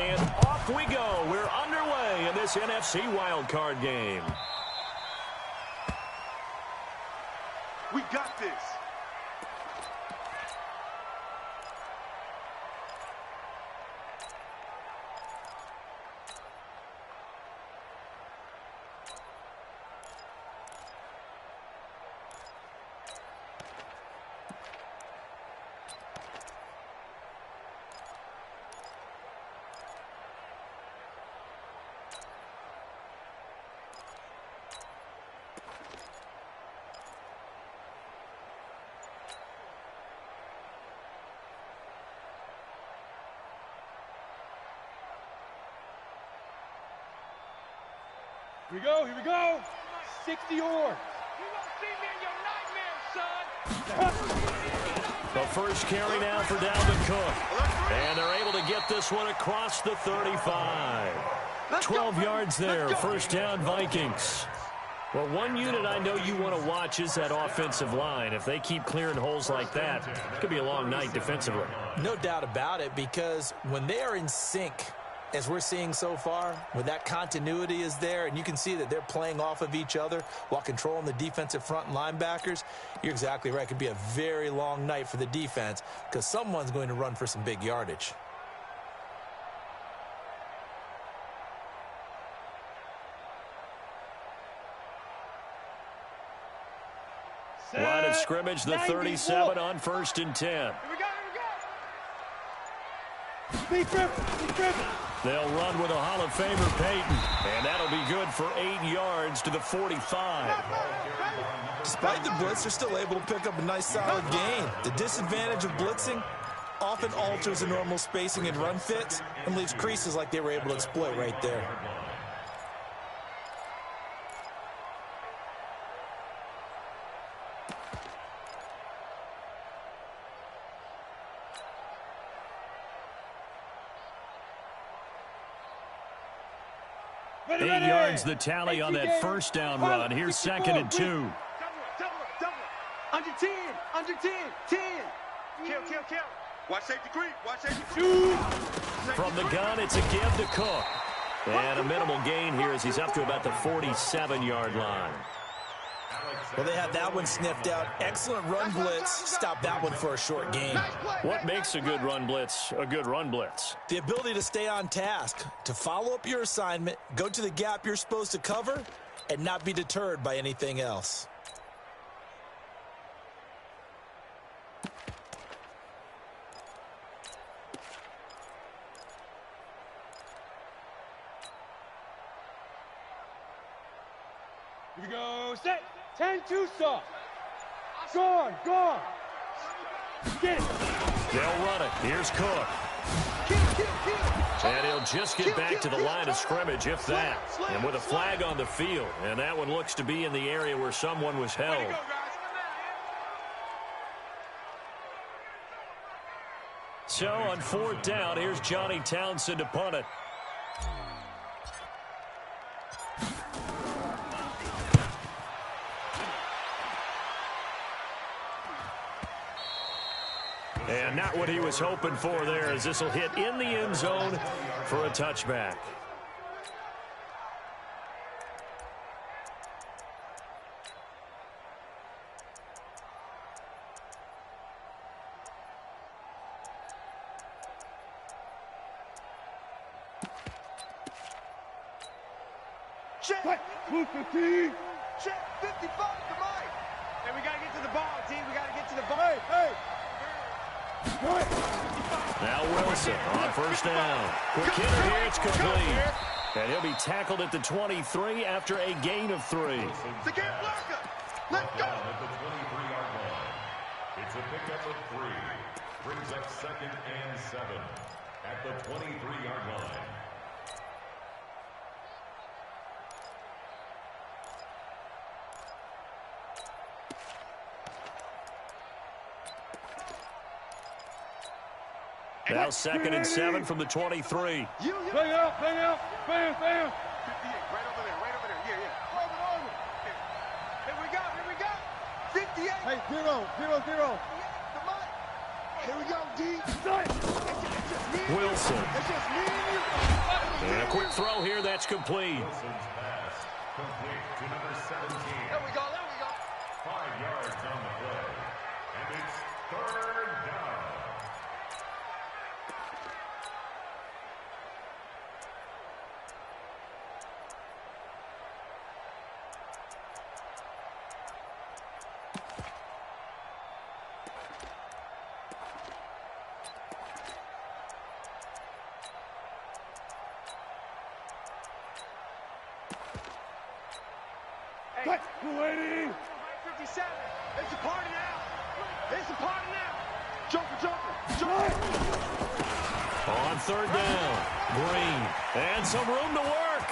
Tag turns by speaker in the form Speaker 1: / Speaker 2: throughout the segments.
Speaker 1: And off we go. We're underway in this NFC Wildcard game.
Speaker 2: We got this.
Speaker 3: Here we go, here we go. 60 yards.
Speaker 4: You won't see me in your nightmares, son.
Speaker 1: The first carry now for Dalvin Cook. And they're able to get this one across the 35. 12 yards there, first down Vikings. Well, one unit I know you want to watch is that offensive line. If they keep clearing holes like that, it could be a long night defensively.
Speaker 5: No doubt about it, because when they are in sync, as we're seeing so far, when that continuity is there and you can see that they're playing off of each other while controlling the defensive front and linebackers, you're exactly right. It could be a very long night for the defense because someone's going to run for some big yardage.
Speaker 1: Line of scrimmage, the 37 on 1st and 10.
Speaker 4: Here we go, here we go.
Speaker 3: Be driven.
Speaker 1: They'll run with a Hall of Famer, Peyton, and that'll be good for 8 yards to the 45.
Speaker 5: Despite the blitz, they're still able to pick up a nice solid gain. The disadvantage of blitzing often alters the normal spacing and run fits and leaves creases like they were able to exploit right there.
Speaker 3: Ready,
Speaker 1: 8
Speaker 3: ready.
Speaker 1: yards the tally on that first down run. Here's 2nd and 2.
Speaker 4: Double,
Speaker 2: Under 10, under 10, 10. Kill. Watch safety creep, watch safety creep.
Speaker 3: Shoot.
Speaker 1: From the gun, it's a give to Cook. And a minimal gain here as he's up to about the 47-yard line.
Speaker 5: Well, they had that one sniffed out. Excellent run blitz. Stop that one for a short gain.
Speaker 1: What makes a good run blitz a good run blitz?
Speaker 5: The ability to stay on task, to follow up your assignment, go to the gap you're supposed to cover, and not be deterred by anything else.
Speaker 3: Here we go. Set. 10-2 soft. Gone. Get it.
Speaker 1: They'll run it. Here's Cook. And he'll just get back to the line of scrimmage, if that. And with a flag on the field. And that one looks to be in the area where someone was held. So on 4th down, here's Johnny Townsend to punt it. And not what he was hoping for there, as this will hit in the end zone for a touchback.
Speaker 2: Check.
Speaker 3: Move 15.
Speaker 2: Check 55, come on.
Speaker 4: Hey, we got to get to the ball, team. We got to get to the ball.
Speaker 3: Hey.
Speaker 1: Now Wilson on 1st down. Quick hitter here, it's complete. And he'll be tackled at the 23 after a gain of 3.
Speaker 2: They can't block us. Let's go.
Speaker 6: At the 23-yard line. It's a pickup of 3. Brings up 2nd and 7 at the 23-yard line.
Speaker 1: Now 2nd and 7 from the 23.
Speaker 3: Bang out.
Speaker 2: 58, right over there. Yeah. Here we go. 58.
Speaker 3: Hey, 0.
Speaker 2: Come on. Here we go, D.
Speaker 1: Wilson.
Speaker 2: It's just me and you.
Speaker 1: And a quick throw here that's complete.
Speaker 6: Wilson's pass complete to number 17.
Speaker 2: There we go, there we go.
Speaker 6: 5 yards on the play. And it's third down.
Speaker 3: Cut. 280.
Speaker 2: 57. It's a party now. It's a party now. Jumper.
Speaker 1: On third down, Green. And some room to work.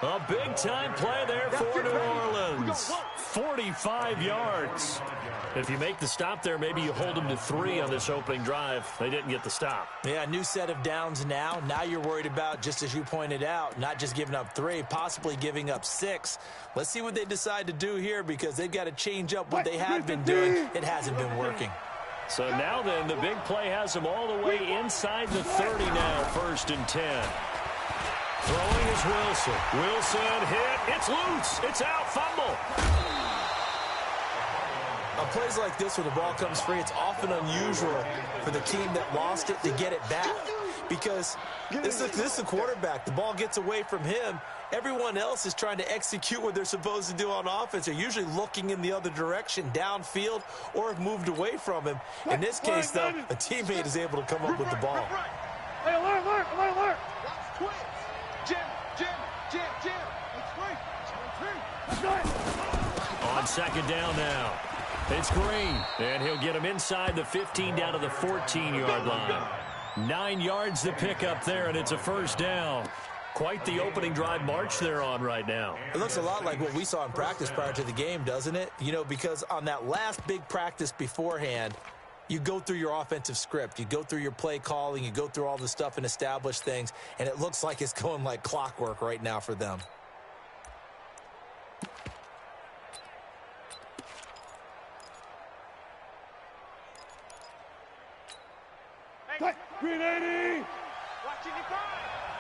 Speaker 1: A big-time play there for New Orleans. 45 yards. If you make the stop there, maybe you hold them to 3 on this opening drive. They didn't get the stop.
Speaker 5: Yeah, new set of downs now. Now you're worried about, just as you pointed out, not just giving up 3, possibly giving up 6. Let's see what they decide to do here because they've got to change up what they have been doing. It hasn't been working.
Speaker 1: So now then, the big play has them all the way inside the 30 now, 1st and 10. Throwing is Wilson. Wilson hit. It's loose. It's out. Fumble.
Speaker 5: On plays like this where the ball comes free, it's often unusual for the team that lost it to get it back because this is the quarterback. The ball gets away from him. Everyone else is trying to execute what they're supposed to do on offense. They're usually looking in the other direction, downfield, or have moved away from him. In this case, though, a teammate is able to come up with the ball.
Speaker 3: Hey, alert.
Speaker 2: Watch twins. Jim.
Speaker 3: Let's go.
Speaker 1: On second down now. It's Green, and he'll get him inside the 15 down to the 14-yard line. 9 yards to pick up there, and it's a 1st down. Quite the opening drive march they're on right now.
Speaker 5: It looks a lot like what we saw in practice prior to the game, doesn't it? You know, because on that last big practice beforehand, you go through your offensive script. You go through your play calling. You go through all the stuff and establish things, and it looks like it's going like clockwork right now for them.
Speaker 3: Cut. 380.
Speaker 2: Watch it,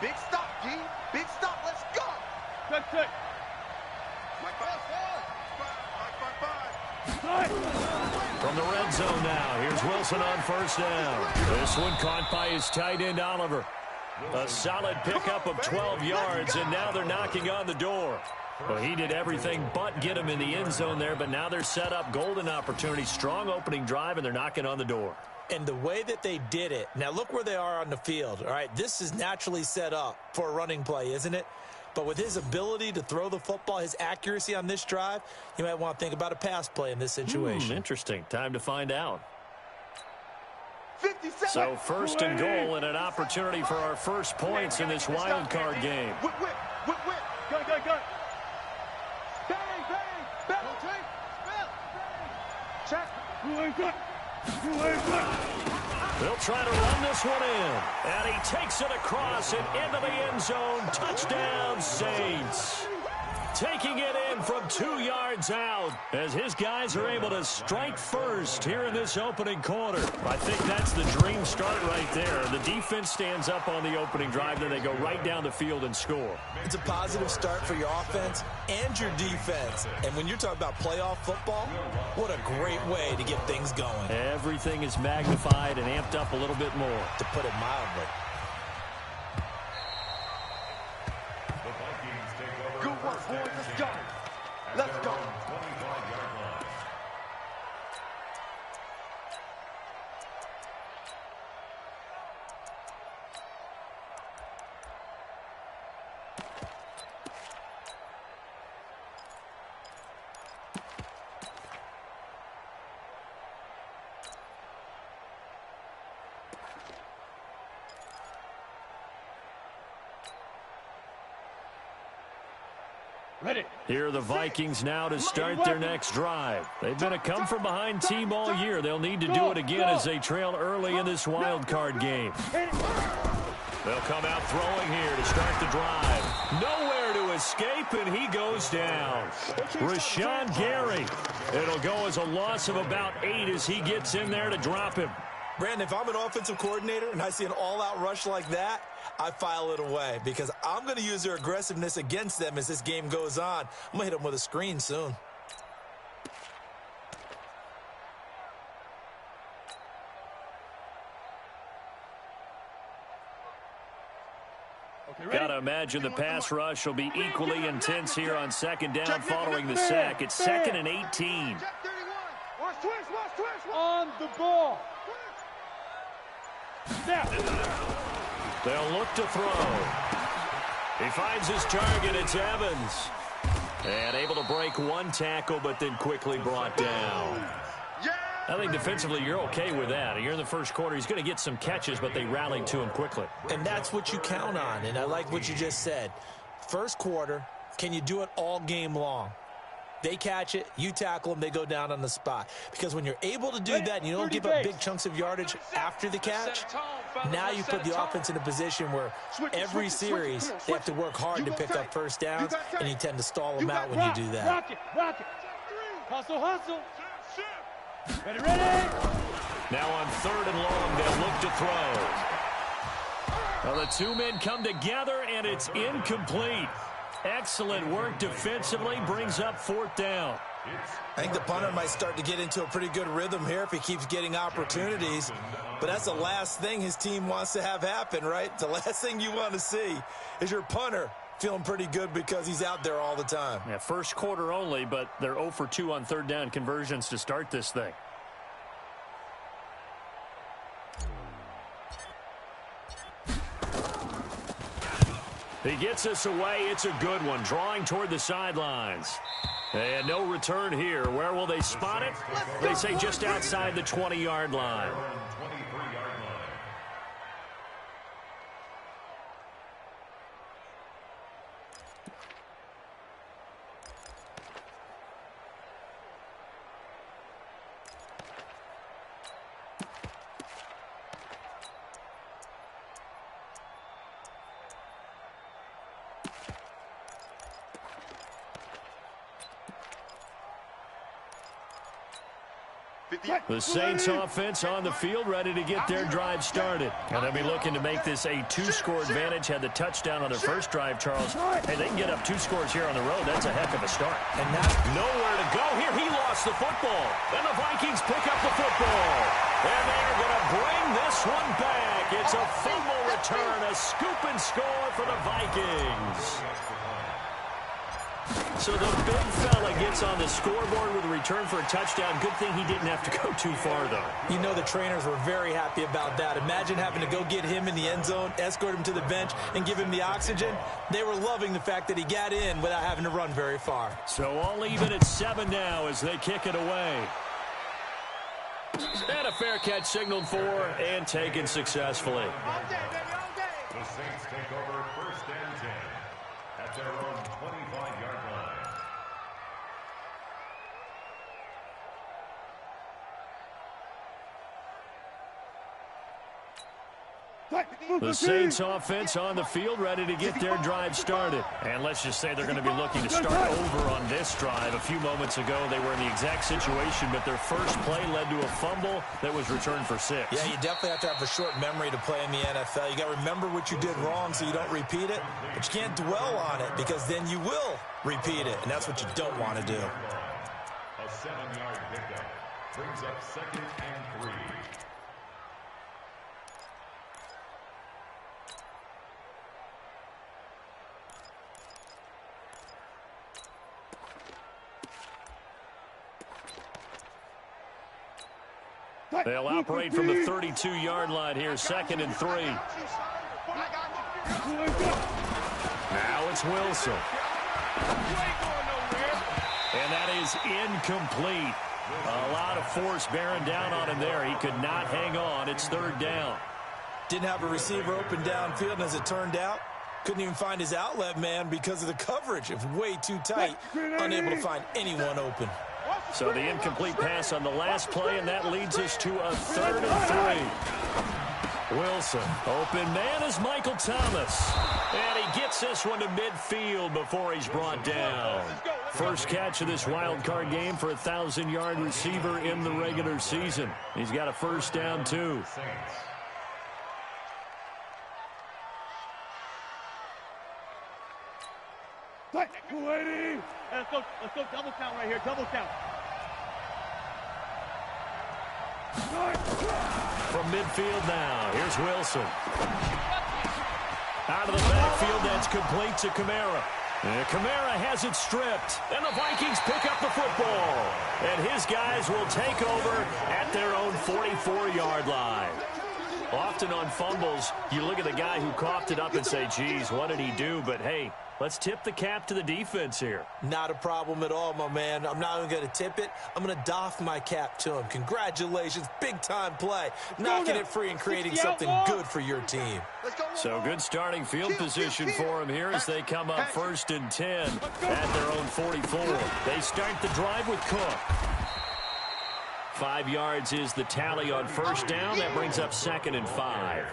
Speaker 2: big stop, G. Big stop. Let's go.
Speaker 3: Cut.
Speaker 2: Mike,
Speaker 1: From the red zone now, here's Wilson on 1st down. This one caught by his tight end, Oliver. A solid pickup of 12 yards, and now they're knocking on the door. Well, he did everything but get him in the end zone there, but now they're set up golden opportunity. Strong opening drive, and they're knocking on the door.
Speaker 5: And the way that they did it, now look where they are on the field. All right, this is naturally set up for a running play, isn't it? But with his ability to throw the football, his accuracy on this drive, you might want to think about a pass play in this situation.
Speaker 1: Interesting. Time to find out.
Speaker 2: 57.
Speaker 1: So 1st and goal and an opportunity for our first points in this wild card game.
Speaker 2: Whip.
Speaker 3: Cut.
Speaker 2: Bang.
Speaker 3: Check. 280.
Speaker 1: They'll try to run this one in. And he takes it across and into the end zone. Touchdown, Saints. Taking it in from 2 yards out as his guys are able to strike first here in this opening quarter. I think that's the dream start right there. The defense stands up on the opening drive, then they go right down the field and score.
Speaker 5: It's a positive start for your offense and your defense. And when you're talking about playoff football, what a great way to get things going.
Speaker 1: Everything is magnified and amped up a little bit more.
Speaker 5: To put it mildly.
Speaker 2: Good work, boys. Let's go.
Speaker 3: Ready.
Speaker 1: Here are the Vikings now to start their next drive. They've been a come-from-behind team all year. They'll need to do it again as they trail early in this wild card game. They'll come out throwing here to start the drive. Nowhere to escape, and he goes down. Rashawn Gary. It'll go as a loss of about 8 as he gets in there to drop him.
Speaker 5: Brandon, if I'm an offensive coordinator and I see an all-out rush like that, I file it away because I'm going to use their aggressiveness against them as this game goes on. I'm going to hit them with a screen soon.
Speaker 1: Got to imagine the pass rush will be equally intense here on second down following the sack. It's 2nd and 18.
Speaker 3: On the ball. Snap.
Speaker 1: They'll look to throw. He finds his target. It's Evans. And able to break one tackle, but then quickly brought down. I think defensively you're okay with that. You're in the first quarter. He's going to get some catches, but they rallied to him quickly.
Speaker 5: And that's what you count on, and I like what you just said. First quarter, can you do it all game long? They catch it, you tackle them, they go down on the spot. Because when you're able to do that and you don't give up big chunks of yardage after the catch, now you put the offense in a position where every series they have to work hard to pick up first downs, and you tend to stall them out when you do that.
Speaker 3: Rock it, rock it. Hustle, hustle. Ready, ready.
Speaker 1: Now on 3rd and long, they'll look to throw. Well, the two men come together, and it's incomplete. Excellent work defensively, brings up 4th down.
Speaker 5: I think the punter might start to get into a pretty good rhythm here if he keeps getting opportunities. But that's the last thing his team wants to have happen, right? The last thing you want to see is your punter feeling pretty good because he's out there all the time.
Speaker 1: Yeah, first quarter only, but they're 0 for 2 on 3rd down conversions to start this thing. He gets us away. It's a good one. Drawing toward the sidelines. And no return here. Where will they spot it? They say just outside the 20-yard line. The Saints offense on the field, ready to get their drive started. And they'll be looking to make this a 2-score advantage. Had the touchdown on their first drive, Charles. Hey, they can get up 2 scores here on the road. That's a heck of a start.
Speaker 5: And that's
Speaker 1: nowhere to go here. He lost the football. And the Vikings pick up the football. And they're going to bring this one back. It's a fumble return, a scoop and score for the Vikings. So the big fella gets on the scoreboard with a return for a touchdown. Good thing he didn't have to go too far, though.
Speaker 5: You know the trainers were very happy about that. Imagine having to go get him in the end zone, escort him to the bench, and give him the oxygen. They were loving the fact that he got in without having to run very far.
Speaker 1: So all even at 7 now as they kick it away. And a fair catch signaled for and taken successfully.
Speaker 6: The Saints take over 1st and 10 at their own 25-yard line.
Speaker 1: The Saints offense on the field, ready to get their drive started. And let's just say they're going to be looking to start over on this drive. A few moments ago, they were in the exact situation, but their first play led to a fumble that was returned for 6.
Speaker 5: Yeah, you definitely have to have a short memory to play in the NFL. You got to remember what you did wrong so you don't repeat it, but you can't dwell on it because then you will repeat it, and that's what you don't want to do.
Speaker 6: A 7-yard pickup brings up 2nd and 3.
Speaker 1: They'll operate from the 32-yard line here, 2nd and 3. Now it's Wilson. And that is incomplete. A lot of force bearing down on him there. He could not hang on. It's 3rd down.
Speaker 5: Didn't have a receiver open downfield, and as it turned out, couldn't even find his outlet man because of the coverage. It was way too tight, unable to find anyone open.
Speaker 1: So the incomplete pass on the last play, and that leads us to a 3rd and 3. Wilson, open man is Michael Thomas. And he gets this one to midfield before he's brought down. First catch of this wild card game for a 1,000-yard receiver in the regular season. He's got a first down, too.
Speaker 3: Let's go double count right here, double count.
Speaker 1: From midfield now, here's Wilson. Out of the backfield, that's complete to Kamara. And Kamara has it stripped, and the Vikings pick up the football. And his guys will take over at their own 44-yard line. Often on fumbles, you look at the guy who coughed it up and say, geez, what did he do? But, hey, let's tip the cap to the defense here.
Speaker 5: Not a problem at all, my man. I'm not even going to tip it. I'm going to doff my cap to him. Congratulations. Big-time play. Knocking it free and creating something good for your team.
Speaker 1: So good starting field position for him here as they come up 1st and 10 at their own 44. They start the drive with Cook. 5 yards is the tally on first down. That brings up 2nd and 5.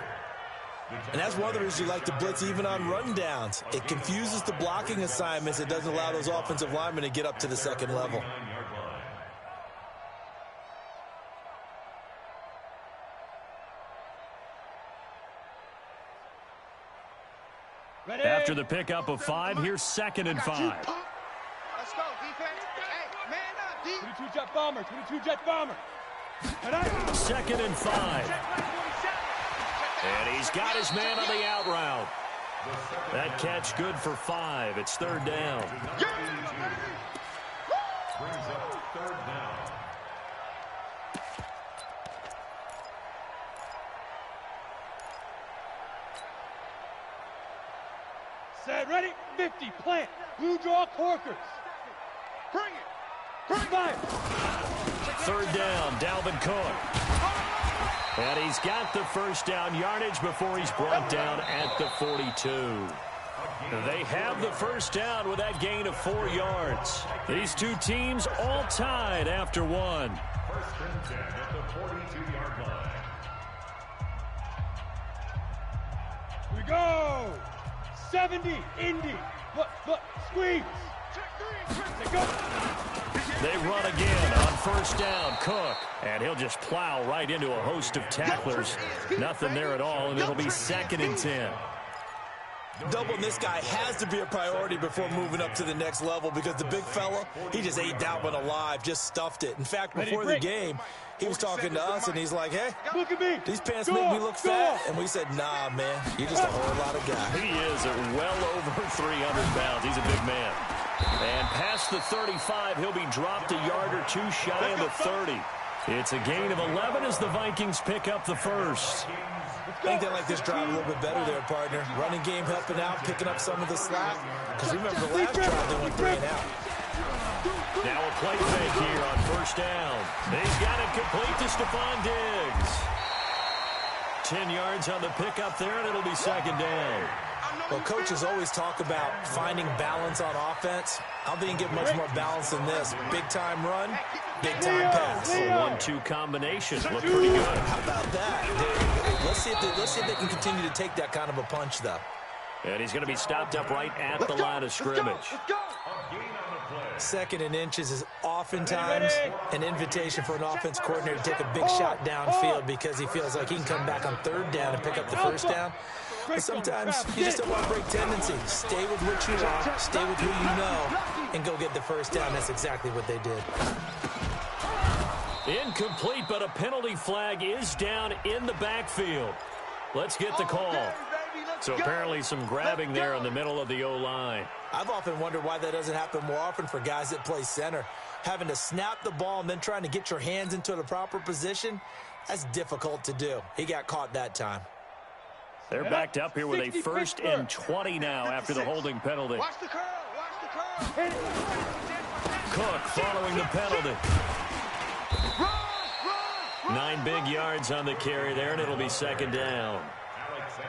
Speaker 5: And that's one of the reasons you like to blitz even on rundowns. It confuses the blocking assignments. It doesn't allow those offensive linemen to get up to the second level.
Speaker 3: Ready?
Speaker 1: After the pickup of 5, here's 2nd and 5.
Speaker 2: Let's go, defense. Hey, man up, D.
Speaker 3: 22 jet bomber, 22 jet bomber.
Speaker 1: 2nd and 5. And he's got his man on the out route. That catch good for 5. It's 3rd down.
Speaker 6: Brings up 3rd down.
Speaker 3: Set, ready, 50, plant, blue draw corkers.
Speaker 2: Bring it.
Speaker 3: Bring fire.
Speaker 1: 3rd down, Dalvin Cook. And he's got the first down yardage before he's brought down at the 42. They have the first down with that gain of 4 yards. These two teams all tied after 1.
Speaker 6: 1st and 10 at the 42-yard line.
Speaker 3: Here we go. 70, Indy. Look, squeeze. Check, go.
Speaker 1: They run again on first down, Cook. And he'll just plow right into a host of tacklers. Nothing there at all, and it'll be 2nd and 10.
Speaker 5: Doubling this guy has to be a priority before moving up to the next level because the big fella, he just ate that one alive, just stuffed it. In fact, before the game, he was talking to us, and he's like, hey,
Speaker 3: Look at me.
Speaker 5: these pants make me look fat. And we said, nah, man, you're just a whole lot of guy.
Speaker 1: He is at well over 300 pounds. He's a big man. And past the 35, he'll be dropped a yard or two shy of the 30. It's a gain of 11 as the Vikings pick up the first.
Speaker 5: I think they like this drive a little bit better there, partner. Running game helping out, picking up some of the slack. Because remember the last drive, they went 3 and out.
Speaker 1: Now a play fake here on first down. He's got it complete to Stephon Diggs. 10 yards on the pickup there, and it'll be 2nd down.
Speaker 5: Well, coaches always talk about finding balance on offense. I don't think you can get much more balance than this. Big-time run, big-time pass.
Speaker 1: A 1-2 combination. Look pretty good.
Speaker 5: How about that? Let's see if they can continue to take that kind of a punch, though.
Speaker 1: And he's going to be stopped up right at the line of scrimmage.
Speaker 5: 2nd and inches is oftentimes an invitation for an offense coordinator to take a big shot downfield because he feels like he can come back on 3rd down and pick up the first down. But sometimes you just don't want to break tendencies. Stay with what you are, stay with who you know, and go get the first down. That's exactly what they did.
Speaker 1: Incomplete, but a penalty flag is down in the backfield. Let's get the call. So apparently some grabbing there in the middle of the O-line.
Speaker 5: I've often wondered why that doesn't happen more often for guys that play center. Having to snap the ball and then trying to get your hands into the proper position, that's difficult to do. He got caught that time.
Speaker 1: They're backed up here with a 1st and 20 now after the holding penalty.
Speaker 2: Watch the curl. Watch the curl.
Speaker 1: Cook following the penalty. 9 big yards on the carry there, and it'll be 2nd down.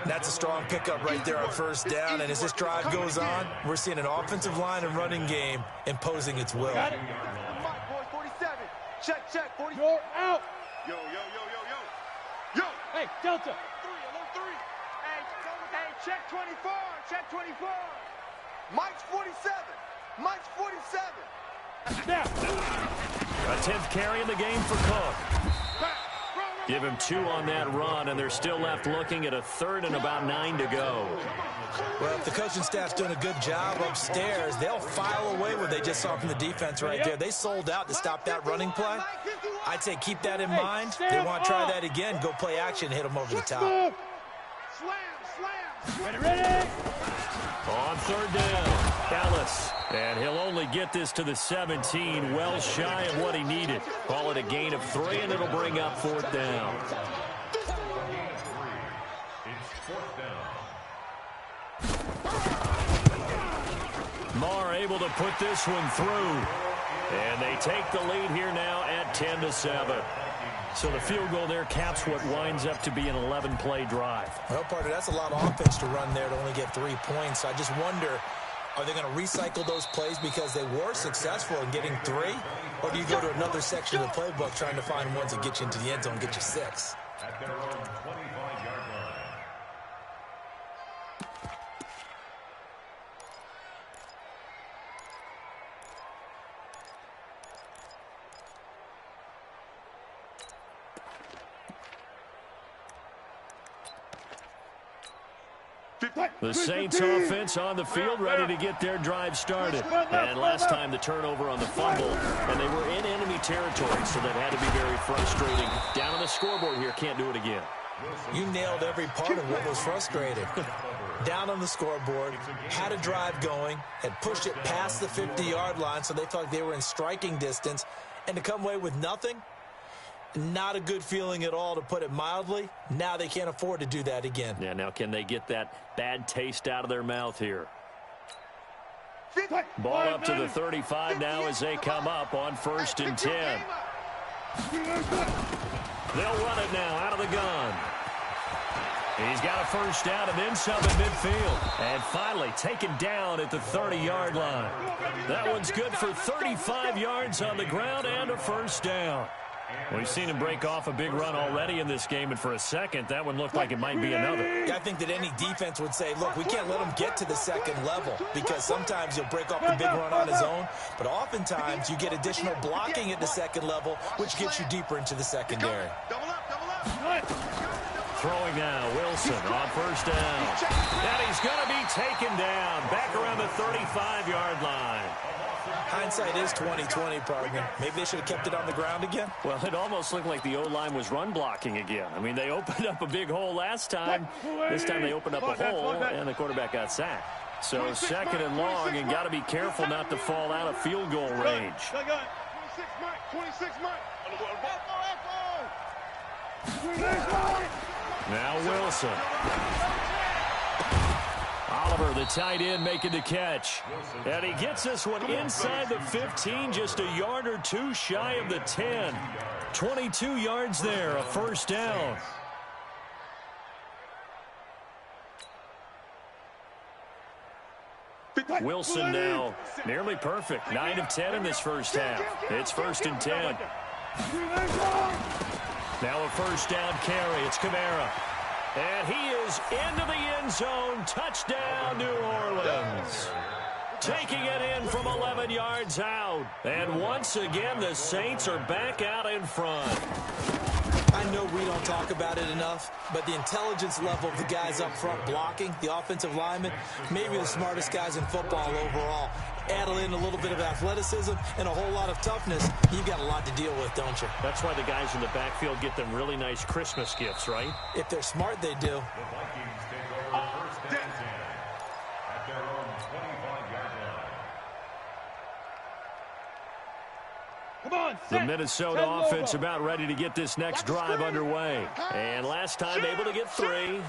Speaker 5: That's a strong pickup right there on first down, and as this drive goes on, we're seeing an offensive line and running game imposing its will.
Speaker 3: Got it.
Speaker 2: Mike, boys, 47. Check, 40.
Speaker 3: You're out.
Speaker 2: Yo.
Speaker 3: Hey, Delta.
Speaker 2: 3, alert 3. Hey, check 24. Check 24. Mike's 47. Mike's 47.
Speaker 1: A 10th carry in the game for Cook. Give him 2 on that run, and they're still left looking at a 3rd and about 9 to go.
Speaker 5: Well, if the coaching staff's doing a good job upstairs, they'll file away what they just saw from the defense right there. They sold out to stop that running play. I'd say keep that in mind. They want to try that again. Go play action, hit them over the top.
Speaker 3: Ready.
Speaker 1: On 3rd down, Dallas. And he'll only get this to the 17, well shy of what he needed. Call it a gain of 3, and it'll bring up 4th down. Marr able to put this one through. And they take the lead here now at 10-7. So the field goal there caps what winds up to be an 11-play drive.
Speaker 5: Well, partner, that's a lot of offense to run there to only get 3 points. I just wonder, are they going to recycle those plays because they were successful in getting 3? Or do you go to another section of the playbook trying to find ones that get you into the end zone and get you 6?
Speaker 6: At their own 25-yard line.
Speaker 1: The Saints offense on the field, ready to get their drive started. And last time the turnover on the fumble, and they were in enemy territory, so that had to be very frustrating. Down on the scoreboard here, can't do it again.
Speaker 5: You nailed every part of what was frustrating. Down on the scoreboard, had a drive going, had pushed it past the 50-yard line, so they felt like they were in striking distance, and to come away with nothing, not a good feeling at all, to put it mildly. Now they can't afford to do that again.
Speaker 1: Yeah, now can they get that bad taste out of their mouth here? Ball up to the 35 now as they come up on 1st and 10. They'll run it now out of the gun. He's got a 1st down and then some in midfield. And finally taken down at the 30-yard line. That one's good for 35 yards on the ground and a 1st down. We've seen him break off a big run already in this game, and for a second, that one looked like it might be another.
Speaker 5: I think that any defense would say, look, we can't let him get to the 2nd level, because sometimes he'll break off a big run on his own, but oftentimes you get additional blocking at the 2nd level, which gets you deeper into the secondary.
Speaker 2: Double up.
Speaker 1: Throwing now, Wilson on 1st down. And he's going to be taken down back around the 35-yard line.
Speaker 5: Hindsight is 20/20, partner. Maybe they should have kept it on the ground again.
Speaker 1: Well, it almost looked like the O-line was run blocking again. I mean, they opened up a big hole last time. This time they opened up a hole, and the quarterback got sacked. So 2nd and long, and got to be careful not to fall out of field goal range.
Speaker 2: 26 Mike.
Speaker 1: Now Wilson. Oliver, the tight end, making the catch. And he gets this one inside the 15, just a yard or 2 shy of the 10. 22 yards there, a 1st down. Wilson now nearly perfect. 9 of 10 in this 1st half. It's 1st and 10. Now a 1st down carry. It's Kamara. And he is into the end zone. Touchdown, New Orleans. Taking it in from 11 yards out. And once again, the Saints are back out in front.
Speaker 5: I know we don't talk about it enough, but the intelligence level of the guys up front blocking, the offensive linemen, maybe the smartest guys in football overall. Add in a little bit of athleticism and a whole lot of toughness, you've got a lot to deal with, don't you?
Speaker 1: That's why the guys in the backfield get them really nice Christmas gifts, right?
Speaker 5: If they're smart, they do.
Speaker 6: The Vikings take over 1st and 10 at their own 25-yard line.
Speaker 3: Come on,
Speaker 1: The Minnesota offense about ready to get this next drive underway. And last time able to get 3.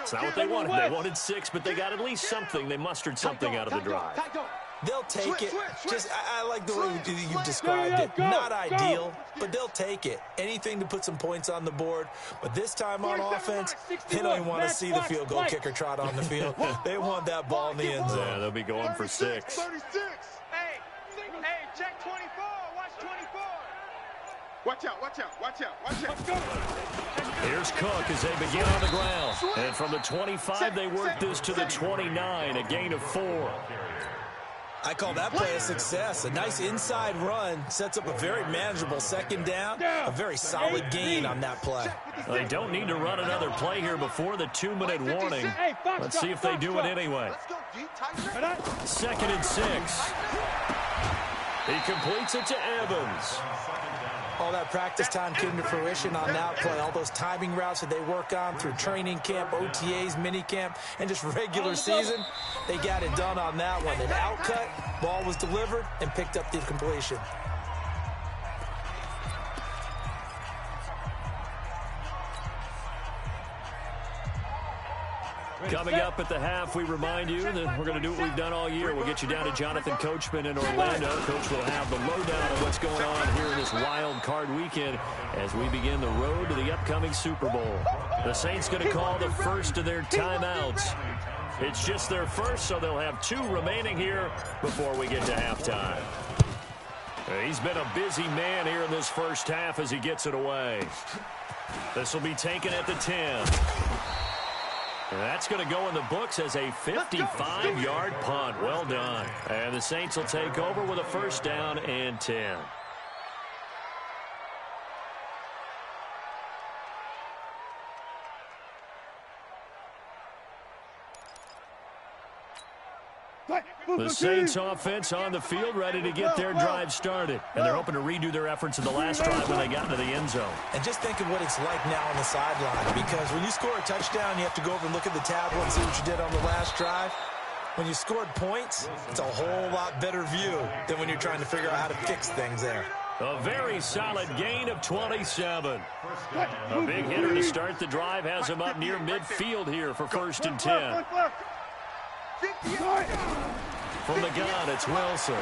Speaker 1: It's not what they wanted. They wanted 6, but they got at least something. They mustered something out of the drive.
Speaker 5: They'll take it. Just, I like the way you described it. Not ideal, but they'll take it. Anything to put some points on the board. But this time on offense, they don't even want to see the field goal kicker trot on the field. They want that ball in the end zone.
Speaker 1: Yeah, they'll be going for 6.
Speaker 2: 36.
Speaker 4: Hey, check 24. Watch 24.
Speaker 2: Watch out.
Speaker 1: Here's Cook as they begin on the ground. And from the 25, they work this to the 29, a gain of 4.
Speaker 5: I call that play a success. A nice inside run sets up a very manageable second down. A very solid gain on that play.
Speaker 1: They don't need to run another play here before the 2-minute warning. Let's see if they do it anyway. 2nd and 6. He completes it to Evans.
Speaker 5: All that practice time came to fruition on that play. All those timing routes that they work on through training camp, OTAs, minicamp, and just regular season, they got it done on that one. An outcut, ball was delivered, and picked up the completion.
Speaker 1: Coming up at the half, we remind you that we're going to do what we've done all year. We'll get you down to Jonathan Coachman in Orlando. Coach will have the lowdown of what's going on here in this wild card weekend as we begin the road to the upcoming Super Bowl. The Saints going to call the first of their timeouts. It's just their first, so they'll have 2 remaining here before we get to halftime. He's been a busy man here in this first half as he gets it away. This will be taken at the 10. That's going to go in the books as a 55-yard punt. Well done. And the Saints will take over with a 1st down and 10. The Saints offense on the field, ready to get their drive started. And they're hoping to redo their efforts in the last drive when they got into the end zone.
Speaker 5: And just think of what it's like now on the sideline, because when you score a touchdown, you have to go over and look at the tablet and see what you did on the last drive. When you scored points, it's a whole lot better view than when you're trying to figure out how to fix things there.
Speaker 1: A very solid gain of 27. A big hitter to start the drive has him up near midfield here for 1st and 10. From the gun, it's Wilson.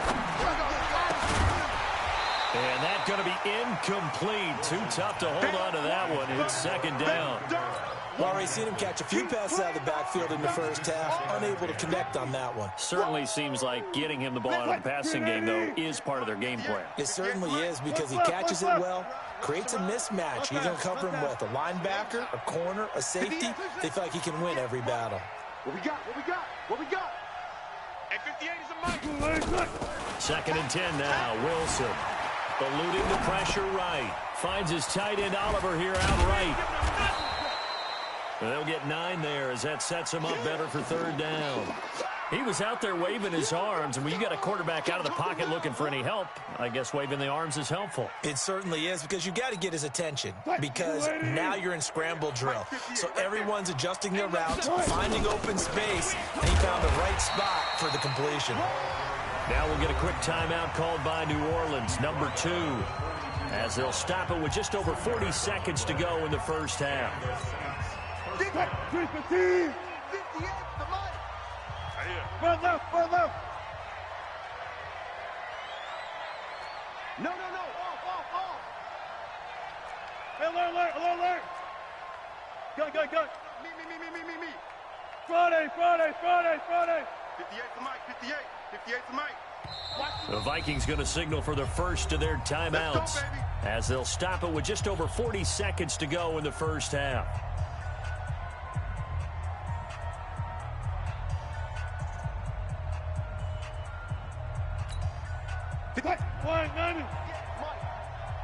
Speaker 1: And that's going to be incomplete. Too tough to hold on to that one. It's 2nd down.
Speaker 5: Well, already seen him catch a few passes out of the backfield in the first half. Unable to connect on that one.
Speaker 1: Certainly seems like getting him the ball out of the passing game, though, is part of their game plan.
Speaker 5: It certainly is, because he catches it well, creates a mismatch. He's going to cover him with a linebacker, a corner, a safety. They feel like he can win every battle.
Speaker 2: What we got? What we got? What we got?
Speaker 4: And 58 is a mic.
Speaker 1: 2nd and 10 now. Wilson eluding the pressure right. Finds his tight end Oliver here out right. They'll get 9 there as that sets him up better for 3rd down. He was out there waving his arms, and when you got a quarterback out of the pocket looking for any help, I guess waving the arms is helpful.
Speaker 5: It certainly is, because you got to get his attention, because now you're in scramble drill. So everyone's adjusting their routes, finding open space, and he found the right spot for the completion.
Speaker 1: Now we'll get a quick timeout called by New Orleans, number 2, as they'll stop it with just over 40 seconds to go in the first half.
Speaker 2: Front left, front left. No. Off. Hey, alert. Gun. Me. Friday. 58's the mic, 58's the mic.
Speaker 1: The Vikings going to signal for the first of their timeouts as they'll stop it with just over 40 seconds to go in the first half.
Speaker 2: All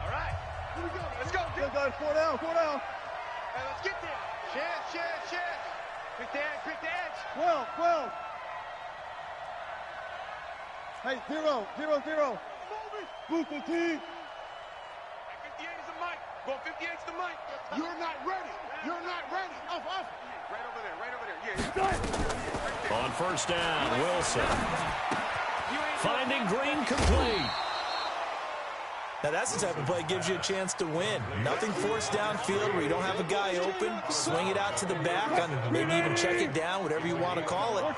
Speaker 2: right. Here we go. Let's go. Guys, 4 down.
Speaker 4: Hey, let's get there. Chance. Quick the edge.
Speaker 2: 12. Hey, 0. Move the team.
Speaker 4: 58 is the mic. Go 58's the mic.
Speaker 2: You're not ready. Off.
Speaker 4: Right over there. Yeah.
Speaker 1: On 1st down, Wilson. Finding Green complete.
Speaker 5: Now that's the type of play that gives you a chance to win. Nothing forced downfield where you don't have a guy open. Swing it out to the back, maybe even check it down, whatever you want to call it.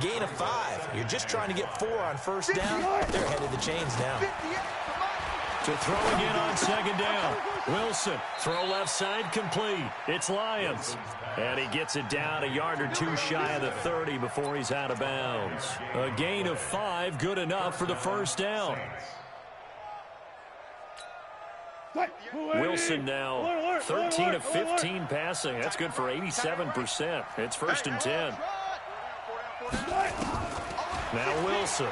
Speaker 5: Gain of 5. You're just trying to get 4 on 1st down. They're headed the chains now.
Speaker 1: To throw again on 2nd down. Wilson, throw left side complete. It's Lyons. And he gets it down a yard or 2 shy of the 30 before he's out of bounds. A gain of 5, good enough for the 1st down. Wilson now 13 of 15 passing. That's good for 87%. It's 1st and 10. Now Wilson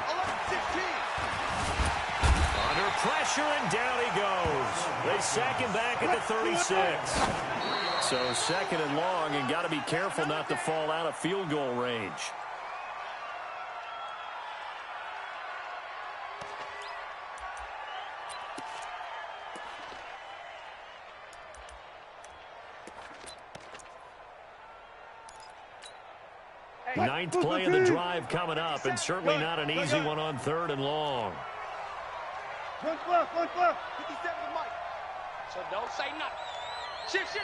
Speaker 1: Pressure, and down he goes. They sack him back at the 36. So second and long, and got to be careful not to fall out of field goal range. Ninth play of the drive coming up, and certainly not an easy one on 3rd and long.
Speaker 2: One left, 57 to Mike.
Speaker 4: So don't say nothing. Shift.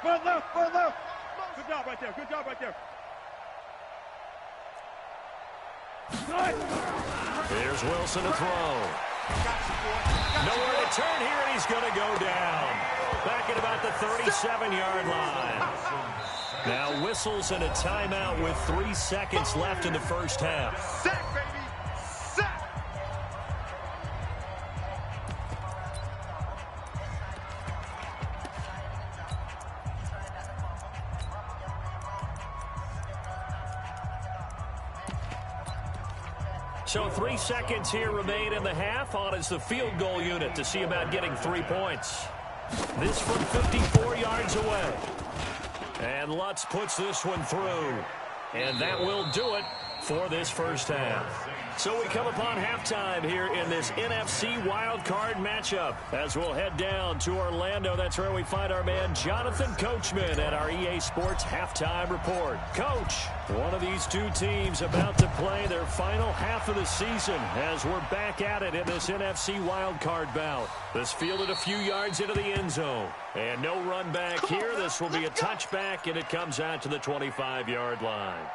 Speaker 2: Front left. Good job right there,
Speaker 1: Here's Wilson to throw. Nowhere to turn here, and he's going to go down. Back at about the 37-yard line. Now whistles and a timeout with 3 seconds left in the first half.
Speaker 2: Sack, baby! Sack!
Speaker 1: So 3 seconds here remain in the half. On is the field goal unit to see about getting 3 points. This from 54 yards away. And Lutz puts this one through. And that will do it for this first half. So we come upon halftime here in this NFC Wildcard matchup. As we'll head down to Orlando, that's where we find our man Jonathan Coachman at our EA Sports Halftime Report. Coach, one of these two teams about to play their final half of the season as we're back at it in this NFC Wildcard bout. This fielded a few yards into the end zone. And no run back here. This will be a touchback, and it comes out to the 25-yard line.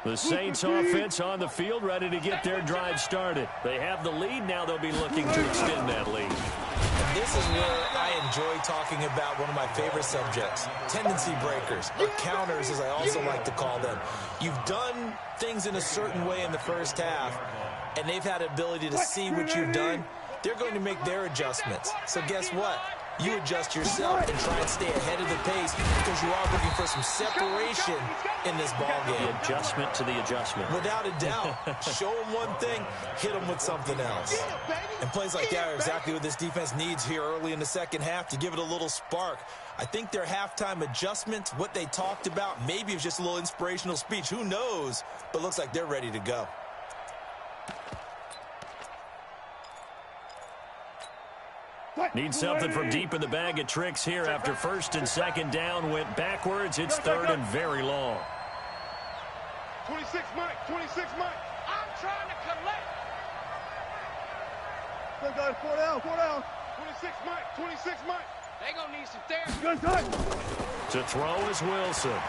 Speaker 1: The Saints offense on the field, ready to get their drive started. They have the lead. Now they'll be looking to extend that lead.
Speaker 5: And this is where I enjoy talking about one of my favorite subjects, tendency breakers, or counters as I also like to call them. You've done things in a certain way in the first half, and they've had the ability to see what you've done. They're going to make their adjustments. So guess what? You adjust yourself and try and stay ahead of the pace because you are looking for some separation in this ballgame.
Speaker 1: The adjustment to the adjustment.
Speaker 5: Without a doubt. Show them one thing, hit them with something else. And plays like that are exactly what this defense needs here early in the second half to give it a little spark. I think their halftime adjustments, what they talked about, maybe it was just a little inspirational speech. Who knows? But looks like they're ready to go.
Speaker 1: Need something from deep in the bag of tricks here after first and second down went backwards. It's 3rd and very long.
Speaker 2: 26 Mike.
Speaker 4: I'm trying to collect.
Speaker 2: Good guys, 4 down. 26 Mike.
Speaker 4: They gonna need some therapy.
Speaker 2: Good time.
Speaker 1: To throw is Wilson.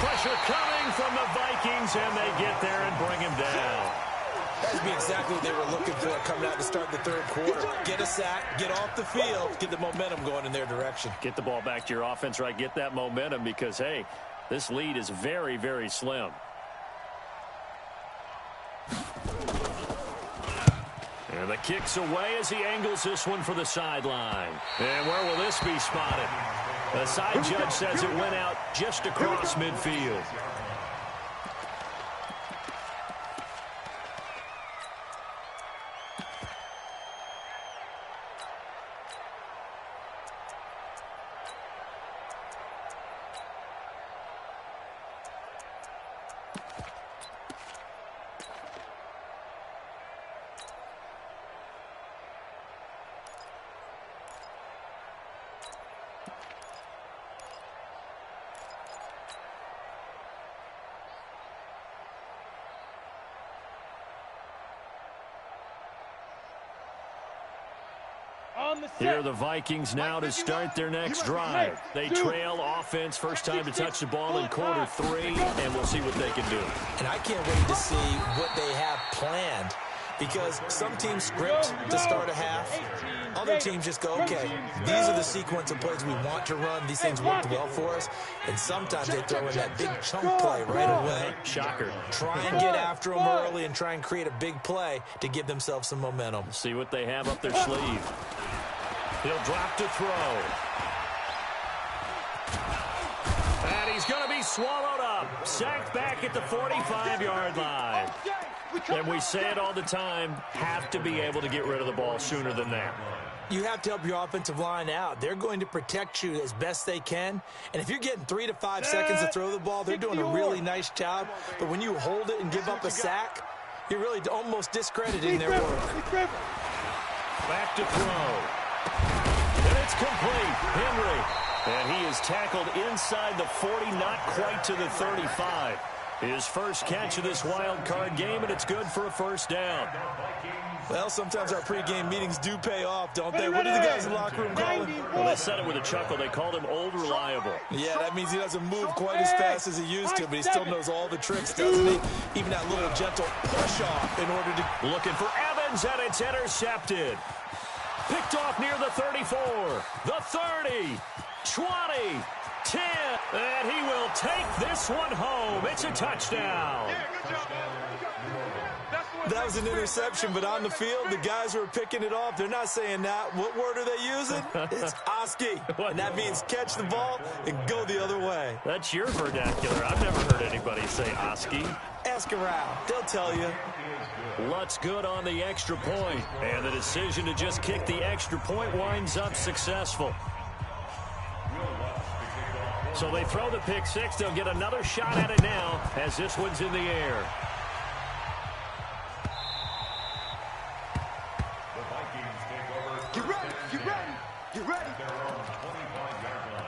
Speaker 1: Pressure coming from the Vikings, and they get there and bring him down.
Speaker 5: That would be exactly what they were looking for coming out to start the third quarter. Get a sack, get off the field, get the momentum going in their direction.
Speaker 1: Get the ball back to your offense, right? Get that momentum because, hey, this lead is very, very slim. And the kick's away as he angles this one for the sideline. And where will this be spotted? The side judge says it went out just across midfield. Here are the Vikings now to start their next drive. They trail offense, first time to touch the ball in quarter 3, and we'll see what they can do.
Speaker 5: And I can't wait to see what they have planned because some teams script to start a half. Other teams just go, okay, these are the sequence of plays we want to run. These things worked well for us. And sometimes they throw in that big chunk play right away.
Speaker 1: Shocker.
Speaker 5: Try and get after them early and try and create a big play to give themselves some momentum.
Speaker 1: See what they have up their sleeve. He'll drop to throw. And he's going to be swallowed up. Sacked back at the 45-yard line. And we say it all the time, have to be able to get rid of the ball sooner than that.
Speaker 5: You have to help your offensive line out. They're going to protect you as best they can. And if you're getting 3 to 5 seconds to throw the ball, they're doing a really nice job. But when you hold it and give up a sack, you're really almost discrediting their work.
Speaker 1: Back to throw. And it's complete. Henry. And he is tackled inside the 40, not quite to the 35. His first catch of this wild card game, and it's good for a first down.
Speaker 5: Well, sometimes our pregame meetings do pay off, don't they? What do the guys in the locker room call him?
Speaker 1: Well, they said it with a chuckle. They called him Old Reliable.
Speaker 5: Yeah, that means he doesn't move quite as fast as he used to, but he still knows all the tricks, doesn't he? Even that little gentle push-off in order to...
Speaker 1: Looking for Evans, and it's intercepted. Picked off near the 34, the 30, 20, 10, and he will take this one home. It's a touchdown.
Speaker 5: That was an interception, but on the field, the guys who are picking it off, they're not saying that. What word are they using? It's Oski, and that means catch the ball and go the other way.
Speaker 1: That's your vernacular. I've never heard anybody say Oski.
Speaker 5: Ask around. They'll tell you.
Speaker 1: Lutz good on the extra point, and the decision to just kick the extra point winds up successful. So they throw the pick six. They'll get another shot at it now as this one's in the air.
Speaker 2: Get ready, get ready, get ready.
Speaker 6: They're on 25-yard line.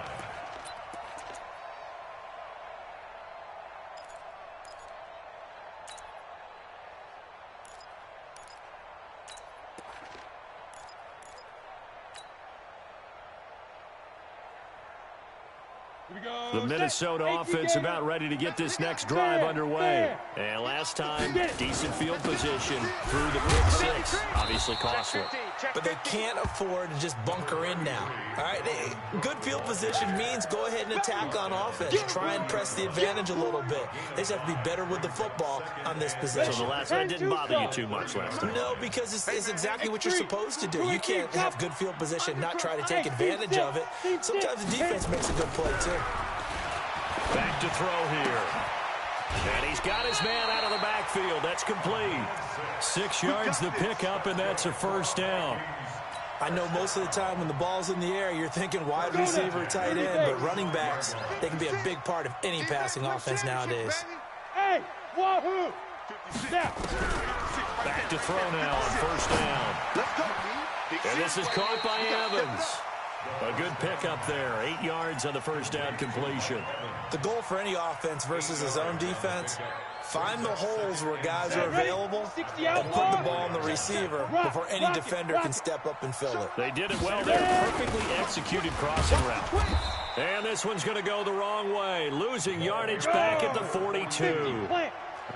Speaker 1: The Minnesota offense about ready to get this next drive underway. And last time, decent field position through the pick six. Obviously costly.
Speaker 5: But they can't afford to just bunker in now. All right, good field position means go ahead and attack on offense. Try and press the advantage a little bit. They just have to be better with the football on this possession.
Speaker 1: So the last one didn't bother you too much last time.
Speaker 5: No, because it's exactly what you're supposed to do. You can't have good field position, not try to take advantage of it. Sometimes the defense makes a good play, too.
Speaker 1: Back to throw here. And he's got his man out of the backfield. That's complete. 6 yards the pickup, and that's a first down.
Speaker 5: I know most of the time when the ball's in the air, you're thinking wide receiver, tight end, but running backs, they can be a big part of any passing offense nowadays.
Speaker 3: Hey, wahoo!
Speaker 1: Back to throw now on first down. And this is caught by Evans. A good pickup there. 8 yards on the first down completion.
Speaker 5: The goal for any offense versus a zone defense, find the holes where guys are available and put the ball on the receiver before any defender can step up and fill it.
Speaker 1: They did it well there. Perfectly executed crossing route. And this one's going to go the wrong way. Losing yardage back at the 42.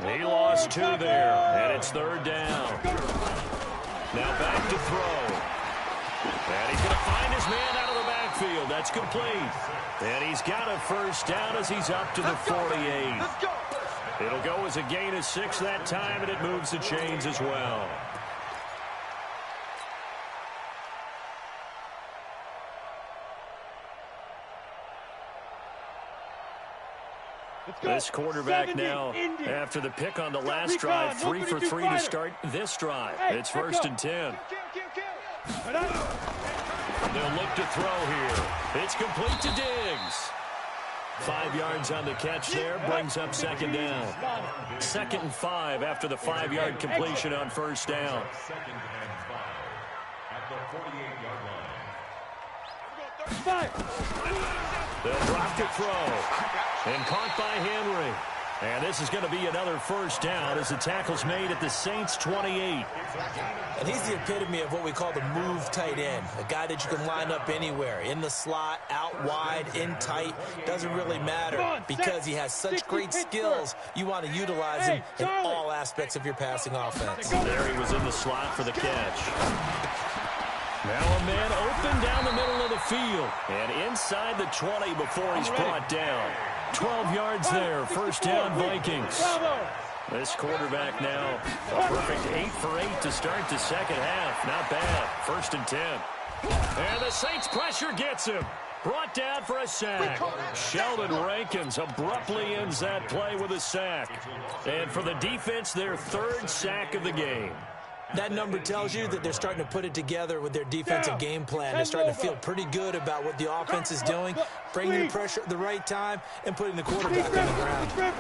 Speaker 1: He lost 2 there, and it's third down. Now back to throw. And he's going to find his man out of the backfield. That's complete. And he's got a first down as he's up to the 48. It'll go as a gain of 6 that time, and it moves the chains as well. This quarterback now, after the pick on the last drive, 3 for 3 to start this drive. It's first and 10. They'll look to throw here. It's complete to Diggs. 5 yards on the catch there, brings up second down. 2nd and 5 after the 5-yard completion on first down.
Speaker 6: 2nd and 5 at the 48-yard line.
Speaker 1: They'll drop to throw. And caught by Henry. And this is going to be another first down as the tackle's made at the Saints' 28.
Speaker 5: And he's the epitome of what we call the move tight end, a guy that you can line up anywhere, in the slot, out wide, in tight. Doesn't really matter because he has such great skills. You want to utilize him in all aspects of your passing offense.
Speaker 1: There he was in the slot for the catch. Now a man open down the middle of the field and inside the 20 before he's brought down. 12 yards there, first down Vikings. This quarterback now a perfect 8 for 8 to start the second half. Not bad. First and 10. And the Saints pressure gets him. Brought down for a sack. Sheldon Rankins abruptly ends that play with a sack. And for the defense, their third sack of the game.
Speaker 5: That number tells you that they're starting to put it together with their defensive game plan. They're starting to feel pretty good about what the offense is doing, bringing the pressure at the right time, and putting the quarterback on the ground.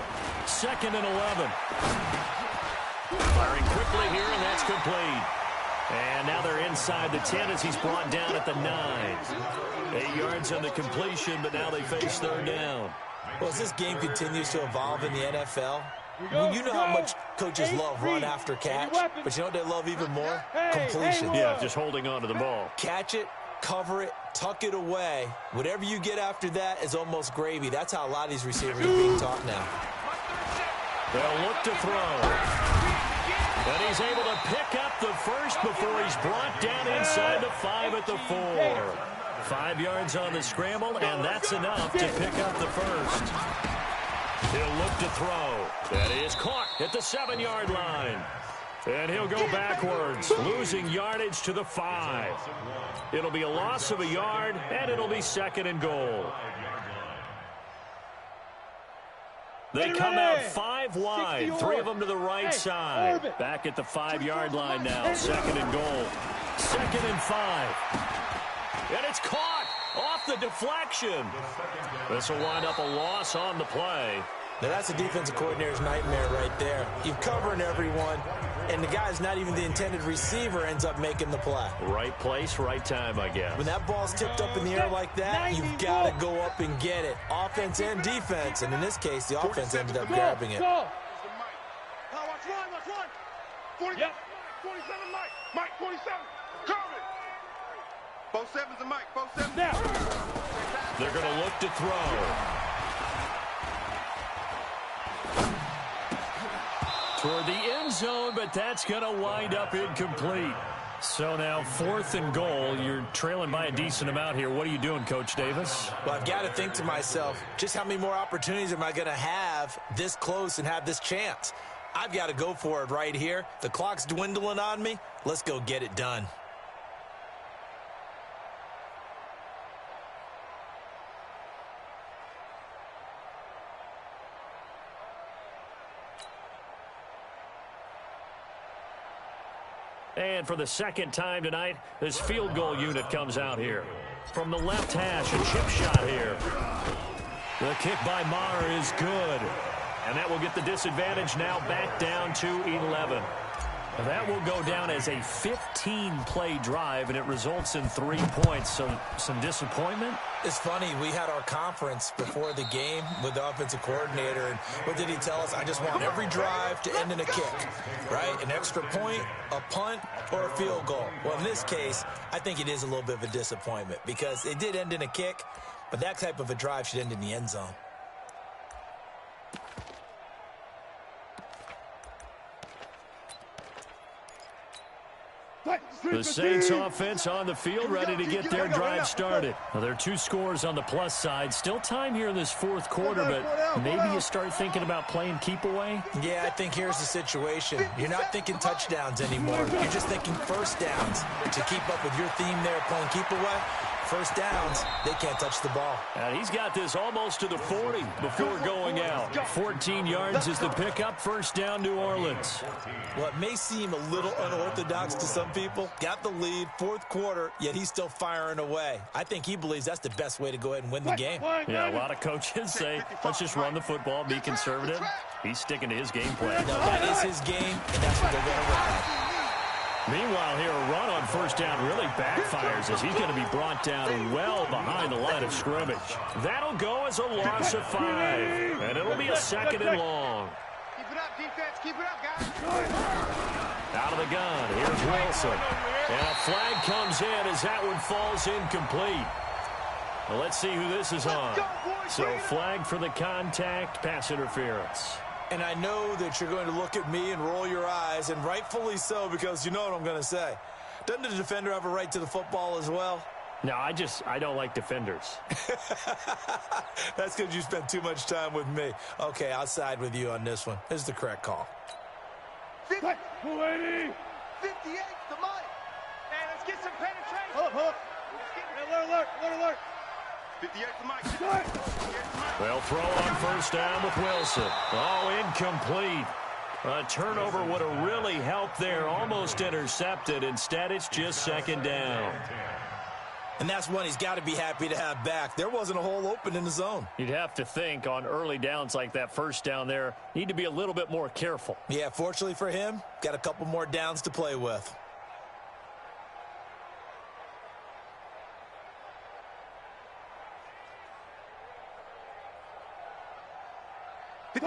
Speaker 1: Second and 11. Firing quickly here, and that's complete. And now they're inside the 10 as he's brought down at the 9. 8 yards on the completion, but now they face third down.
Speaker 5: Well, as this game continues to evolve in the NFL, you know how much coaches love run after catch, but you know what they love even more? Completion.
Speaker 1: Yeah, just holding on to the ball.
Speaker 5: Catch it, cover it, tuck it away. Whatever you get after that is almost gravy. That's how a lot of these receivers are being taught now.
Speaker 1: They'll look to throw. And he's able to pick up the first before he's brought down inside the 5 at the 4. 5 yards on the scramble, and that's enough to pick up the first. He'll look to throw. That is caught at the 7-yard line. And he'll go backwards, losing yardage to the 5. It'll be a loss of a yard, and it'll be second and goal. They come out 5 wide, 3 of them to the right side. Back at the 5-yard line now, second and goal. Second and 5. And it's caught off the deflection. This will wind up a loss on the play.
Speaker 5: Now that's a defensive coordinator's nightmare right there. You're covering everyone, and the guy's not even the intended receiver ends up making the play.
Speaker 1: Right place, right time, I guess.
Speaker 5: When that ball's tipped up in the air like that, you've got to go up and get it. Offense and defense, and in this case, the offense ended up grabbing it.
Speaker 2: Watch one. 47, Mike, 47. Curve it. Both sevens and Mike, both sevens.
Speaker 3: Now.
Speaker 1: They're going to look to throw. Toward the end zone, but that's going to wind up incomplete. So now 4th and goal. You're trailing by a decent amount here. What are you doing, Coach Davis?
Speaker 5: Well, I've got to think to myself, just how many more opportunities am I going to have this close and have this chance? I've got to go for it right here. The clock's dwindling on me. Let's go get it done.
Speaker 1: And for the second time tonight, this field goal unit comes out here. From the left hash, a chip shot here. The kick by Maher is good. And that will get the disadvantage now back down to 11. That will go down as a 15-play drive, and it results in 3 points. So some disappointment?
Speaker 5: It's funny, we had our conference before the game with the offensive coordinator, and what did he tell us? I just want every drive to end in a kick, right? An extra point, a punt, or a field goal. Well, in this case, I think it is a little bit of a disappointment because it did end in a kick, but that type of a drive should end in the end zone.
Speaker 1: The Saints offense on the field, ready to get their drive started. Well, there are 2 scores on the plus side. Still time here in this 4th quarter, but maybe you start thinking about playing keep away?
Speaker 5: Yeah, I think here's the situation. You're not thinking touchdowns anymore. You're just thinking first downs. To keep up with your theme there, playing keep away, first downs, they can't touch the ball.
Speaker 1: And he's got this almost to the 40 before going out. 14 yards is the pickup, first down New Orleans.
Speaker 5: Well, it may seem a little unorthodox to some people. Got the lead, 4th quarter, yet he's still firing away. I think he believes that's the best way to go ahead and win the game.
Speaker 1: Yeah, a lot of coaches say, let's just run the football, be conservative. He's sticking to his game plan.
Speaker 5: No, that is his game, and that's what they're going to run.
Speaker 1: Meanwhile, here, a run on first down really backfires as he's going to be brought down well behind the line of scrimmage. That'll go as a loss of 5, and it'll be a 2nd and long.
Speaker 2: Keep it up, defense. Keep it up, guys.
Speaker 1: Out of the gun, here's Wilson. And a flag comes in as that one falls incomplete. Well, let's see who this is on. So, flag for the contact, pass interference.
Speaker 5: And I know that you're going to look at me and roll your eyes, and rightfully so, because you know what I'm going to say. Doesn't the defender have a right to the football as well?
Speaker 1: No, I don't like defenders.
Speaker 5: That's because you spent too much time with me. Okay, I'll side with you on this one. This is the correct call.
Speaker 2: 58, the mic.
Speaker 4: Hey, let's get some penetration.
Speaker 3: Alert, alert, alert, alert.
Speaker 2: 58, the mic.
Speaker 1: They'll throw on first down with Wilson. Oh, incomplete. A turnover would have really helped there. Almost intercepted. Instead, it's just 2nd down.
Speaker 5: And that's one he's got to be happy to have back. There wasn't a hole open in the zone.
Speaker 1: You'd have to think on early downs like that first down there, need to be a little bit more careful.
Speaker 5: Yeah, fortunately for him, got a couple more downs to play with.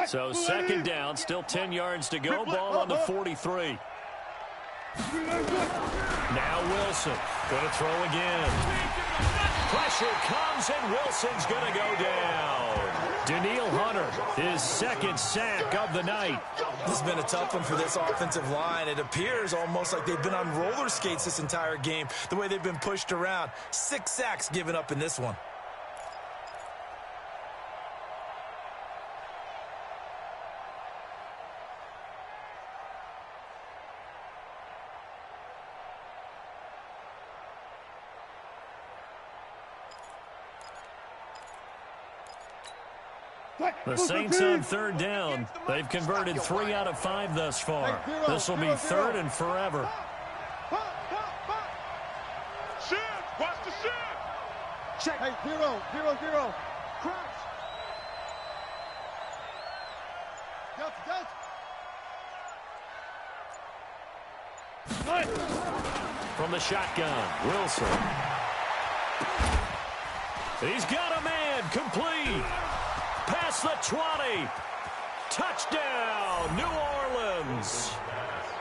Speaker 1: So 2nd down, still 10 yards to go. Ball on the 43. Now Wilson going to throw again. Pressure comes and Wilson's going to go down. Daniil Hunter, his 2nd sack of the night.
Speaker 5: This has been a tough one for this offensive line. It appears almost like they've been on roller skates this entire game, the way they've been pushed around. 6 sacks given up in this one.
Speaker 1: The Saints on 3rd down. They've converted 3 out of 5 thus far. This will be 3rd and forever.
Speaker 2: Shift. Watch the shift.
Speaker 3: Check. Hey, 0, 0, 0.
Speaker 2: Crouch.
Speaker 3: Delta.
Speaker 1: From the shotgun, Wilson. He's got a man, complete. Past the 20. Touchdown, New Orleans.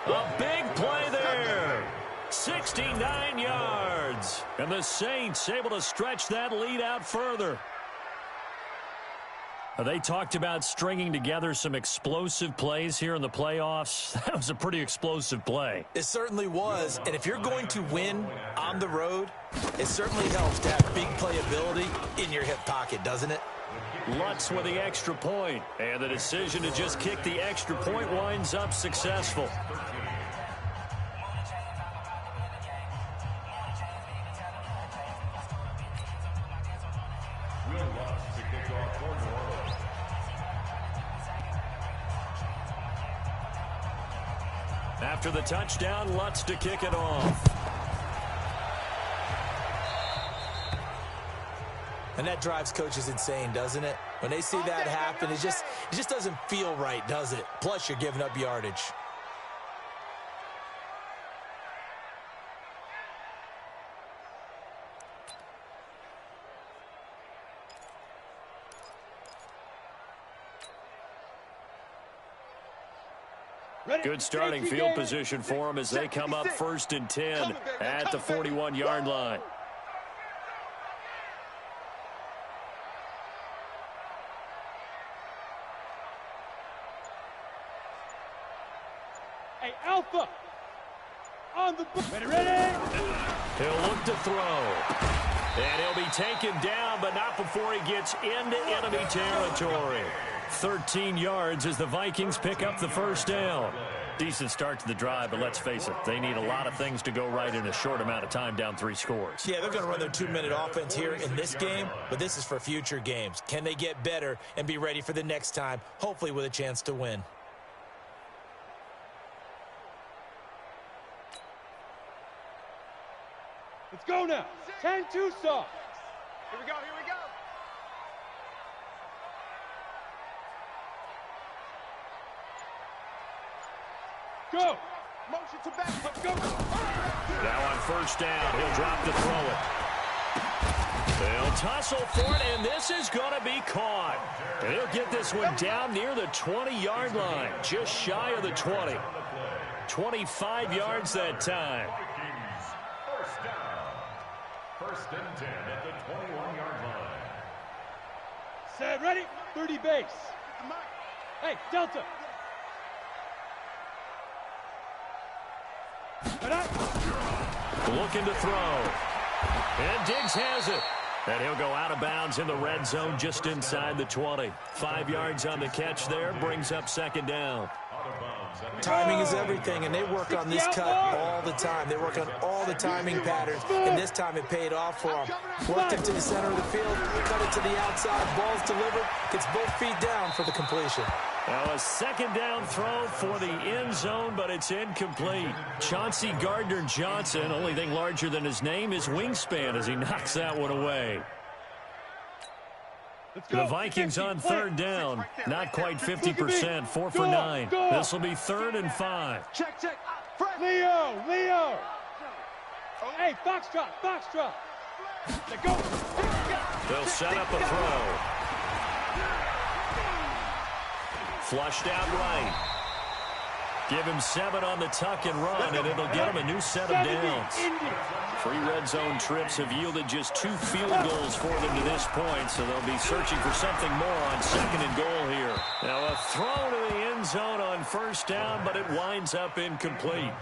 Speaker 1: A big play there. 69 yards. And the Saints able to stretch that lead out further. They talked about stringing together some explosive plays here in the playoffs. That was a pretty explosive play.
Speaker 5: It certainly was. And if you're going to win on the road, it certainly helps to have big playability in your hip pocket, doesn't it?
Speaker 1: Lutz with the extra point, and the decision to just kick the extra point winds up successful. After the touchdown, Lutz to kick it off.
Speaker 5: And that drives coaches insane, doesn't it? When they see that happen, it just doesn't feel right, does it? Plus, you're giving up yardage.
Speaker 1: Good starting field position for them as they come up 1st and 10 at the 41-yard line.
Speaker 3: Hey, Alpha. On the ready.
Speaker 1: He'll look to throw. And he'll be taken down, but not before he gets into enemy territory. 13 yards as the Vikings pick up the first down. Decent start to the drive, but let's face it, they need a lot of things to go right in a short amount of time, down 3 scores.
Speaker 5: Yeah, they're going to run their 2-minute offense here in this game, but this is for future games. Can they get better and be ready for the next time, hopefully with a chance to win?
Speaker 3: Let's go now. 10-2 soft.
Speaker 2: Here we go, here we go.
Speaker 3: Go.
Speaker 2: Motion to back. Let's go.
Speaker 1: Now on first down, he'll drop to throw it. They'll tussle for it, and this is going to be caught. And he'll get this one down near the 20-yard line, just shy of the 20. 25 yards that time.
Speaker 6: First down. First and 10 at the 21-yard line.
Speaker 3: Set, ready, 30 base. Hey, Delta.
Speaker 1: Looking to throw. And Diggs has it. And he'll go out of bounds in the red zone just inside the 20. 5 yards on the catch there, brings up second down.
Speaker 5: Timing is everything, and they work on this cut all the time. They work on all the timing patterns, and this time it paid off for them. Worked it to the center of the field, cut it to the outside, ball's delivered, gets both feet down for the completion.
Speaker 1: Now a second down throw for the end zone, but it's incomplete. Chauncey Gardner-Johnson, only thing larger than his name is wingspan as he knocks that one away. The Vikings on third down, not quite 50%, 4 for 9. This will be 3rd and 5.
Speaker 2: Check.
Speaker 3: Leo. Hey, Foxtrot. Let's go.
Speaker 1: They'll set up a throw. Flushed out right. Give him 7 on the tuck and run, and it'll get him a new set of downs. 3 red zone trips have yielded just 2 field goals for them to this point, so they'll be searching for something more on 2nd and goal here. Now a throw to the end zone on first down, but it winds up incomplete.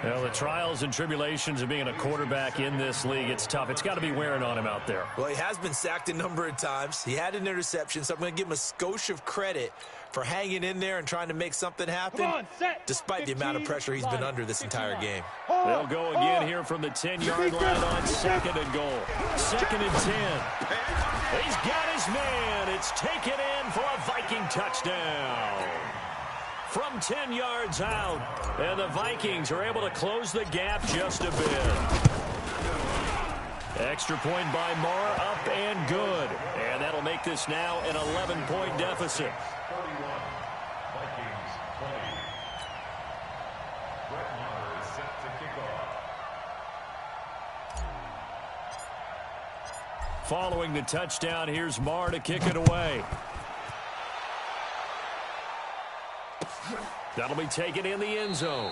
Speaker 1: Well, the trials and tribulations of being a quarterback in this league, it's tough. It's got to be wearing on him out there.
Speaker 5: Well, he has been sacked a number of times. He had an interception, so I'm going to give him a skosh of credit for hanging in there and trying to make something happen, despite the amount of pressure he's been under this entire game.
Speaker 1: They'll go again here from the 10-yard line on 2nd and goal. 2nd and 10. He's got his man. It's taken in for a Viking touchdown. From 10 yards out, and the Vikings are able to close the gap just a bit. Extra point by Marr, up and good. And that'll make this now an 11-point deficit.
Speaker 6: 31, Vikings 20. Brett Maher is set to kick off.
Speaker 1: Following the touchdown, here's Marr to kick it away. That'll be taken in the end zone.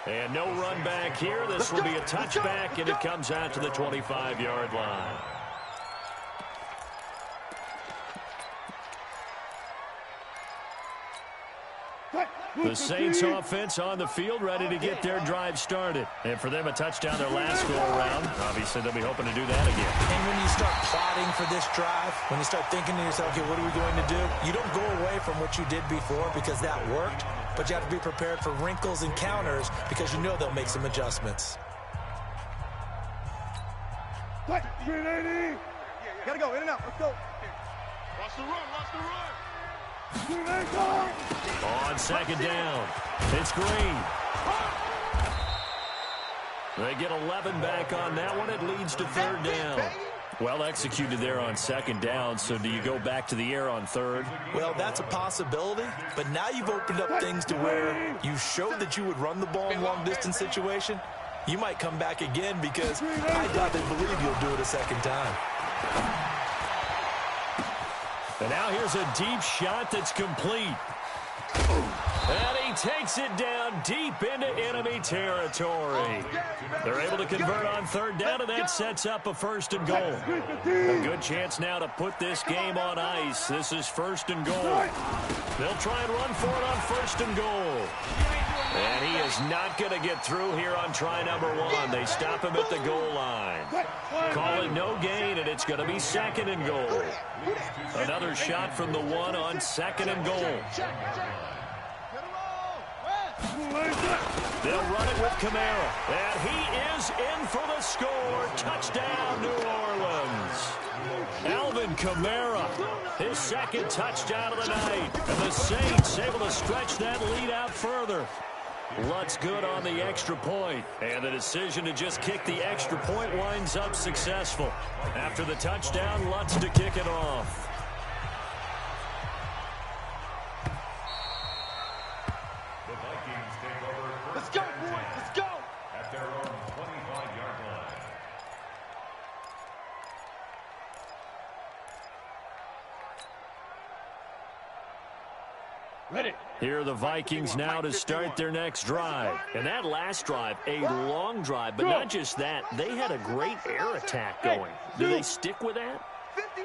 Speaker 1: And no run back here. This will be a touchback, and it comes out to the 25-yard line. The Saints offense on the field, ready to get their drive started. And for them, a touchdown their last go-around. Obviously, they'll be hoping to do that again.
Speaker 5: And when you start plotting for this drive, when you start thinking to yourself, okay, what are we going to do? You don't go away from what you did before because that worked, but you have to be prepared for wrinkles and counters because you know they'll make some adjustments.
Speaker 3: 380.
Speaker 2: Gotta go, in and out. Let's go.
Speaker 3: Watch the run.
Speaker 1: On second down, it's Green. They get 11 back on that one. It leads to 3rd down. Well executed there on 2nd down, so do you go back to the air on 3rd?
Speaker 5: Well, that's a possibility, but now you've opened up things to where you showed that you would run the ball in long-distance situation. You might come back again because I doubt they believe you'll do it a second time.
Speaker 1: And now here's a deep shot that's complete. And he takes it down deep into enemy territory. They're able to convert on 3rd down, and that sets up a 1st and goal. A good chance now to put this game on ice. This is 1st and goal. They'll try and run for it on 1st and goal. And he is not going to get through here on try number 1. They stop him at the goal line. Call it no gain, and it's going to be 2nd and goal. Another shot from the 1 on 2nd and goal. They'll run it with Kamara. And he is in for the score. Touchdown, New Orleans. Alvin Kamara, his 2nd touchdown of the night. And the Saints able to stretch that lead out further. Lutz good on the extra point. And the decision to just kick the extra point winds up successful. After the touchdown, Lutz to kick it off.
Speaker 6: The Vikings take over
Speaker 2: go, boys. Let's go.
Speaker 6: At their own 25-yard line.
Speaker 3: Ready.
Speaker 1: Here are the Vikings now to start their next drive. And that last drive, a long drive, but not just that. They had a great air attack going. Do they stick with that?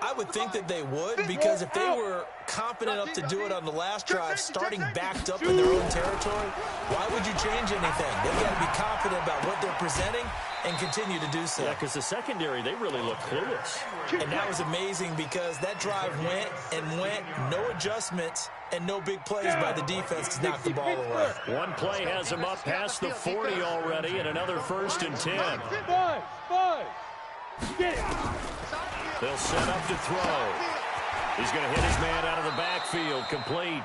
Speaker 5: I would think that they would, because if they were confident enough to do it on the last drive, starting backed up in their own territory, why would you change anything? They've got to be confident about what they're presenting and continue to do so.
Speaker 1: Yeah, because the secondary, they really look clueless.
Speaker 5: And that was amazing because that drive went and went, no adjustments, and no big plays by the defense to knock the ball away.
Speaker 1: One play has him up past the 40 already, and another 1st and 10.
Speaker 3: Five. Get it.
Speaker 1: They'll set up to throw. He's going to hit his man out of the backfield, complete.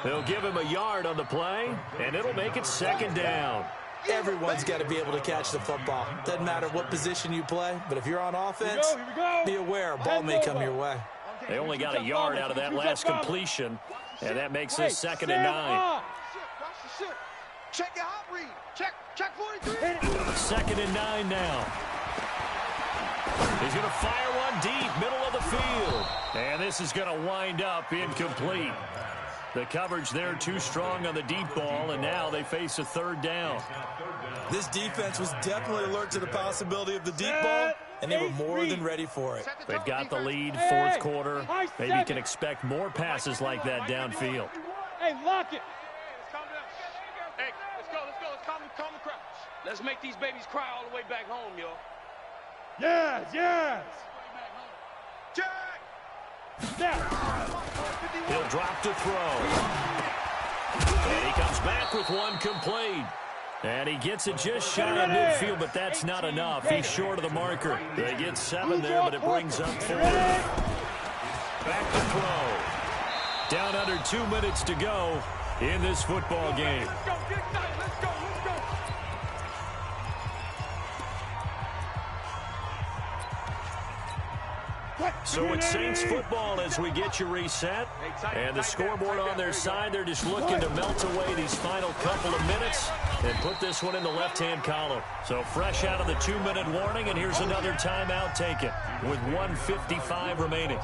Speaker 1: They'll give him a yard on the play, and it'll make it 2nd down.
Speaker 5: Everyone's got to be able to catch the football. Doesn't matter what position you play, but if you're on offense, be aware a ball may come your way.
Speaker 1: They only got a yard out of that last completion, and that makes it 2nd and 9.
Speaker 2: Check your hot read. Check 43.
Speaker 1: 2nd and 9 now. He's going to fire one deep, middle of the field. And this is going to wind up incomplete. The coverage there too strong on the deep ball, and now they face a 3rd down.
Speaker 5: This defense was definitely alert to the possibility of the deep ball, and they were more than ready for it.
Speaker 1: They've got the lead, 4th quarter. Maybe you can expect more passes like that downfield.
Speaker 3: Hey, lock it.
Speaker 4: Hey, let's go. Let's calm the crowd. Let's make these babies cry all the way back home, yo.
Speaker 3: Yes.
Speaker 1: He'll drop to throw. And he comes back with one complete. And he gets it just shy of midfield, but that's not enough. He's short of the marker. They get 7 there, but it brings up 4. Back to throw. Down under 2 minutes to go in this football game.
Speaker 4: Let's go. Get excited. Let's go.
Speaker 1: So it's Saints football as we get you reset. And the scoreboard on their side, they're just looking to melt away these final couple of minutes and put this one in the left-hand column. So fresh out of the 2-minute warning, and here's another timeout taken with 1:55 remaining.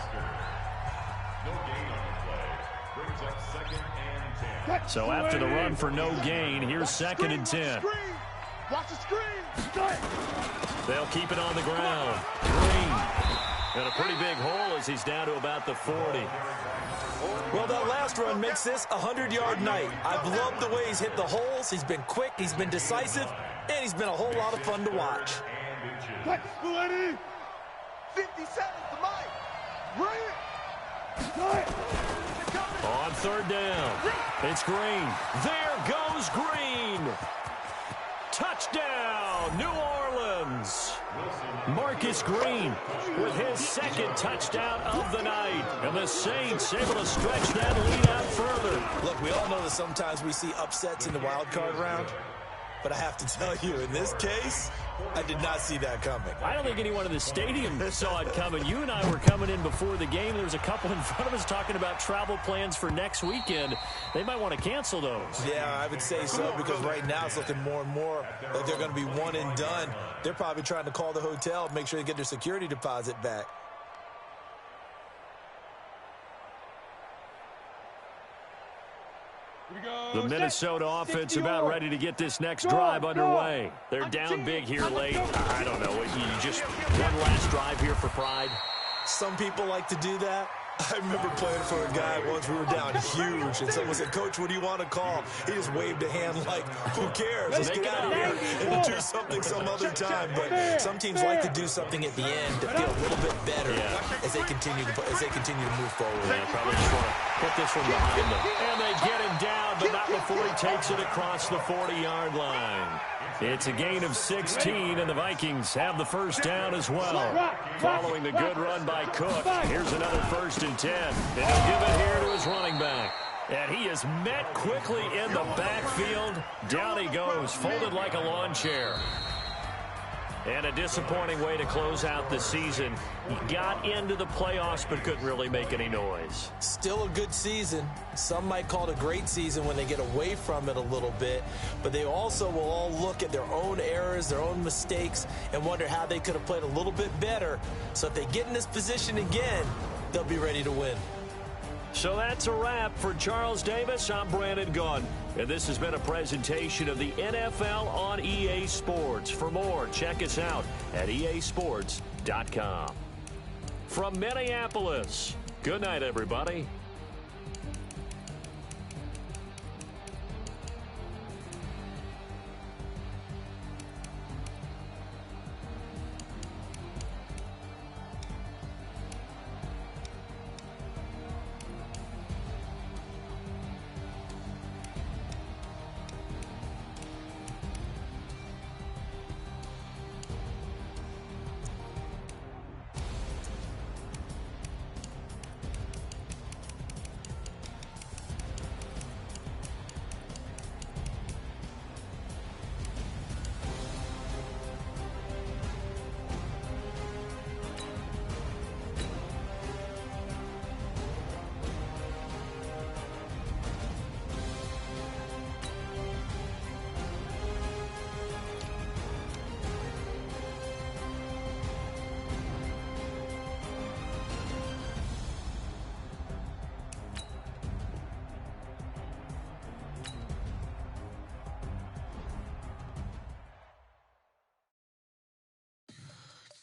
Speaker 1: So after the run for no gain, here's 2nd and 10.
Speaker 2: Watch the screen.
Speaker 1: They'll keep it on the ground. Green. And a pretty big hole as he's down to about the 40.
Speaker 5: Well, that last run makes this a 100-yard night. I've loved the way he's hit the holes. He's been quick, he's been decisive, and he's been a whole lot of fun to watch.
Speaker 2: 50 seconds to Mike. Bring it.
Speaker 1: On 3rd down, it's Green. There goes Green. Touchdown, New Orleans. Marcus Green with his 2nd touchdown of the night. And the Saints able to stretch that lead out further.
Speaker 5: Look, we all know that sometimes we see upsets in the wild card round. But I have to tell you, in this case, I did not see that coming.
Speaker 1: I don't think anyone in the stadium saw it coming. You and I were coming in before the game. There was a couple in front of us talking about travel plans for next weekend. They might want to cancel those.
Speaker 5: Yeah, I would say so, because right now it's looking more and more like they're going to be one and done. They're probably trying to call the hotel, make sure they get their security deposit back.
Speaker 1: The Minnesota offense about ready to get this next drive underway. They're down big here late. I don't know. You just one last drive here for pride.
Speaker 5: Some people like to do that. I remember playing for a guy once. We were down huge, and someone said, "Coach, what do you want to call?" He just waved a hand like, "Who cares? Let's get out of here and do something some other time." But some teams like to do something at the end to feel a little bit better as they continue to move forward.
Speaker 1: Yeah, probably just want to put this one behind them. And they get him down, but not before he takes it across the 40-yard line. It's a gain of 16, and the Vikings have the 1st down as well. Following the good run by Cook, here's another 1st and 10. And he'll give it here to his running back. And he is met quickly in the backfield. Down he goes, folded like a lawn chair. And a disappointing way to close out the season. He got into the playoffs but couldn't really make any noise.
Speaker 5: Still a good season. Some might call it a great season when they get away from it a little bit, but they also will all look at their own errors, their own mistakes, and wonder how they could have played a little bit better. So if they get in this position again, they'll be ready to win.
Speaker 1: So that's a wrap for Charles Davis. I'm Brandon Gunn, and this has been a presentation of the NFL on EA Sports. For more, check us out at easports.com. From Minneapolis, good night, everybody.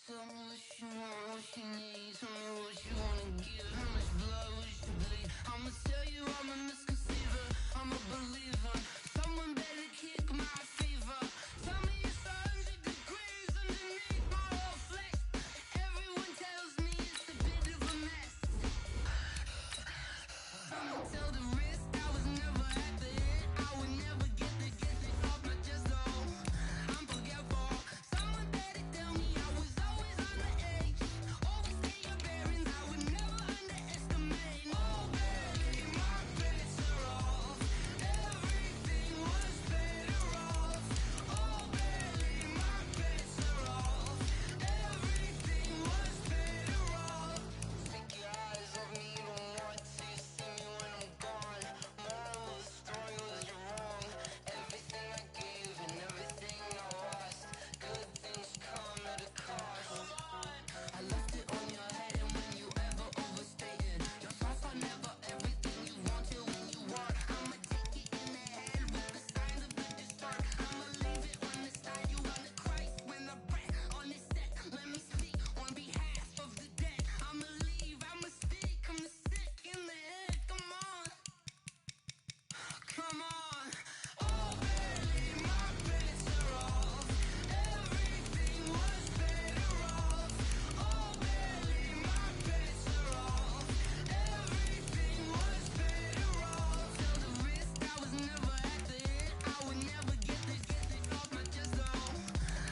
Speaker 7: Tell me what you want, what you need. Tell me what you wanna give. How much blood would you bleed? I'ma tell you I'm a misconceiver. I'm a believer. Someone better kick my fever. Tell me it's 100 degrees underneath my whole flesh. Everyone tells me it's a bit of a mess. I'ma tell the risk I was never at the end. I would never get it off my chest though. I'm forgetful. Someone better tell me I was always on the edge. Always stay your bearings. I would never underestimate. Oh baby, my bets are off. Everything was better off. Oh baby, my bets are off. Everything was better off. Take your eyes off me, you don't want to see me when I'm gone. Moral of the story was you're wrong. Everything I gave and everything I lost. Good things come at a cost. I left it on your head and when you ever overstated. Your thoughts are never everything you wanted when you want. I'ma take it in the head with the signs of the distort. I'ma leave it on the side. You on the Christ when I breath on this set. Let me speak on behalf of the dead. I'ma leave, I'ma speak. I'm the sick in the head. Come on. Come on. Oh baby, my bets are off. Everything was better off. Oh baby, my bets are off. Everything was better off. Tell the risk I was never at the end. I would never get it off my chest though.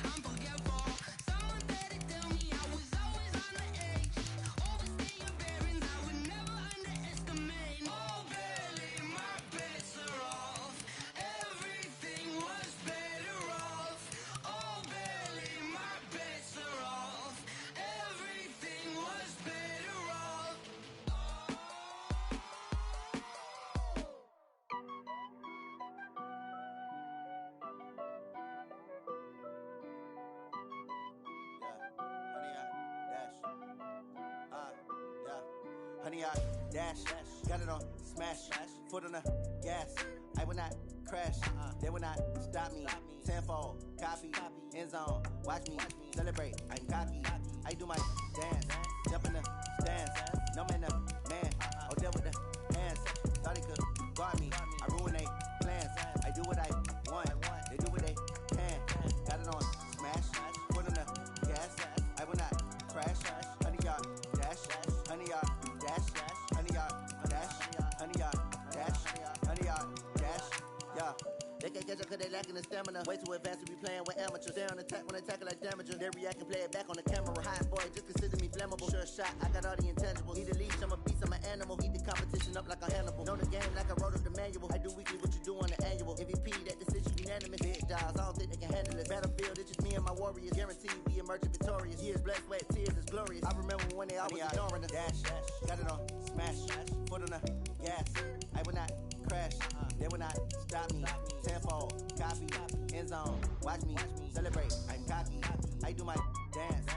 Speaker 7: I'm forgetful. Someone better tell me I was always on the edge. Always stay your bearings. I would never underestimate. Oh baby, my bets are off. Everything was better off. Oh baby, my bets are off. Everything was better off.
Speaker 8: Honey, I dash, got it on smash, foot on the gas. I will not crash, they will not stop me. Tenfold, copy, end zone, watch me celebrate. I'm cocky, I do my dance, jump in the stands. No man, man, I'll deal with the hands. Thought he could guard me, I ruin they plans. I do what I want, they do what they can. Got it on smash, foot on the gas. I will not crash, honey, y'all dash, honey, y'all dash, honey, y'all dash, honey, y'all dash, honey, y'all dash, yeah. They can't catch up cause they lacking the stamina. Way too advanced to be playing with amateurs. They on attack when they tackle like damages. They react and play it back on the camera. Hot boy, just consider me flammable. Sure shot, I got all the intangibles. Need a leash, I'm a beast, I'm an animal. Heat the competition up like a Hannibal. Know the game like I wrote up the manual. I do weekly what you do on the annual. MVP, that decision unanimous. Big apologize, I don't think they can handle it. Battlefield, it's just me and my warriors. Guaranteed we emerging victorious. Years, blood, sweat, tears is glorious. I remember when they always ignoring us. Dash, got it on, smash, foot on the gas. I will not crash, they will not stop me. Tenfold, copy, end zone, watch me celebrate. I'm cocky, I do my dance.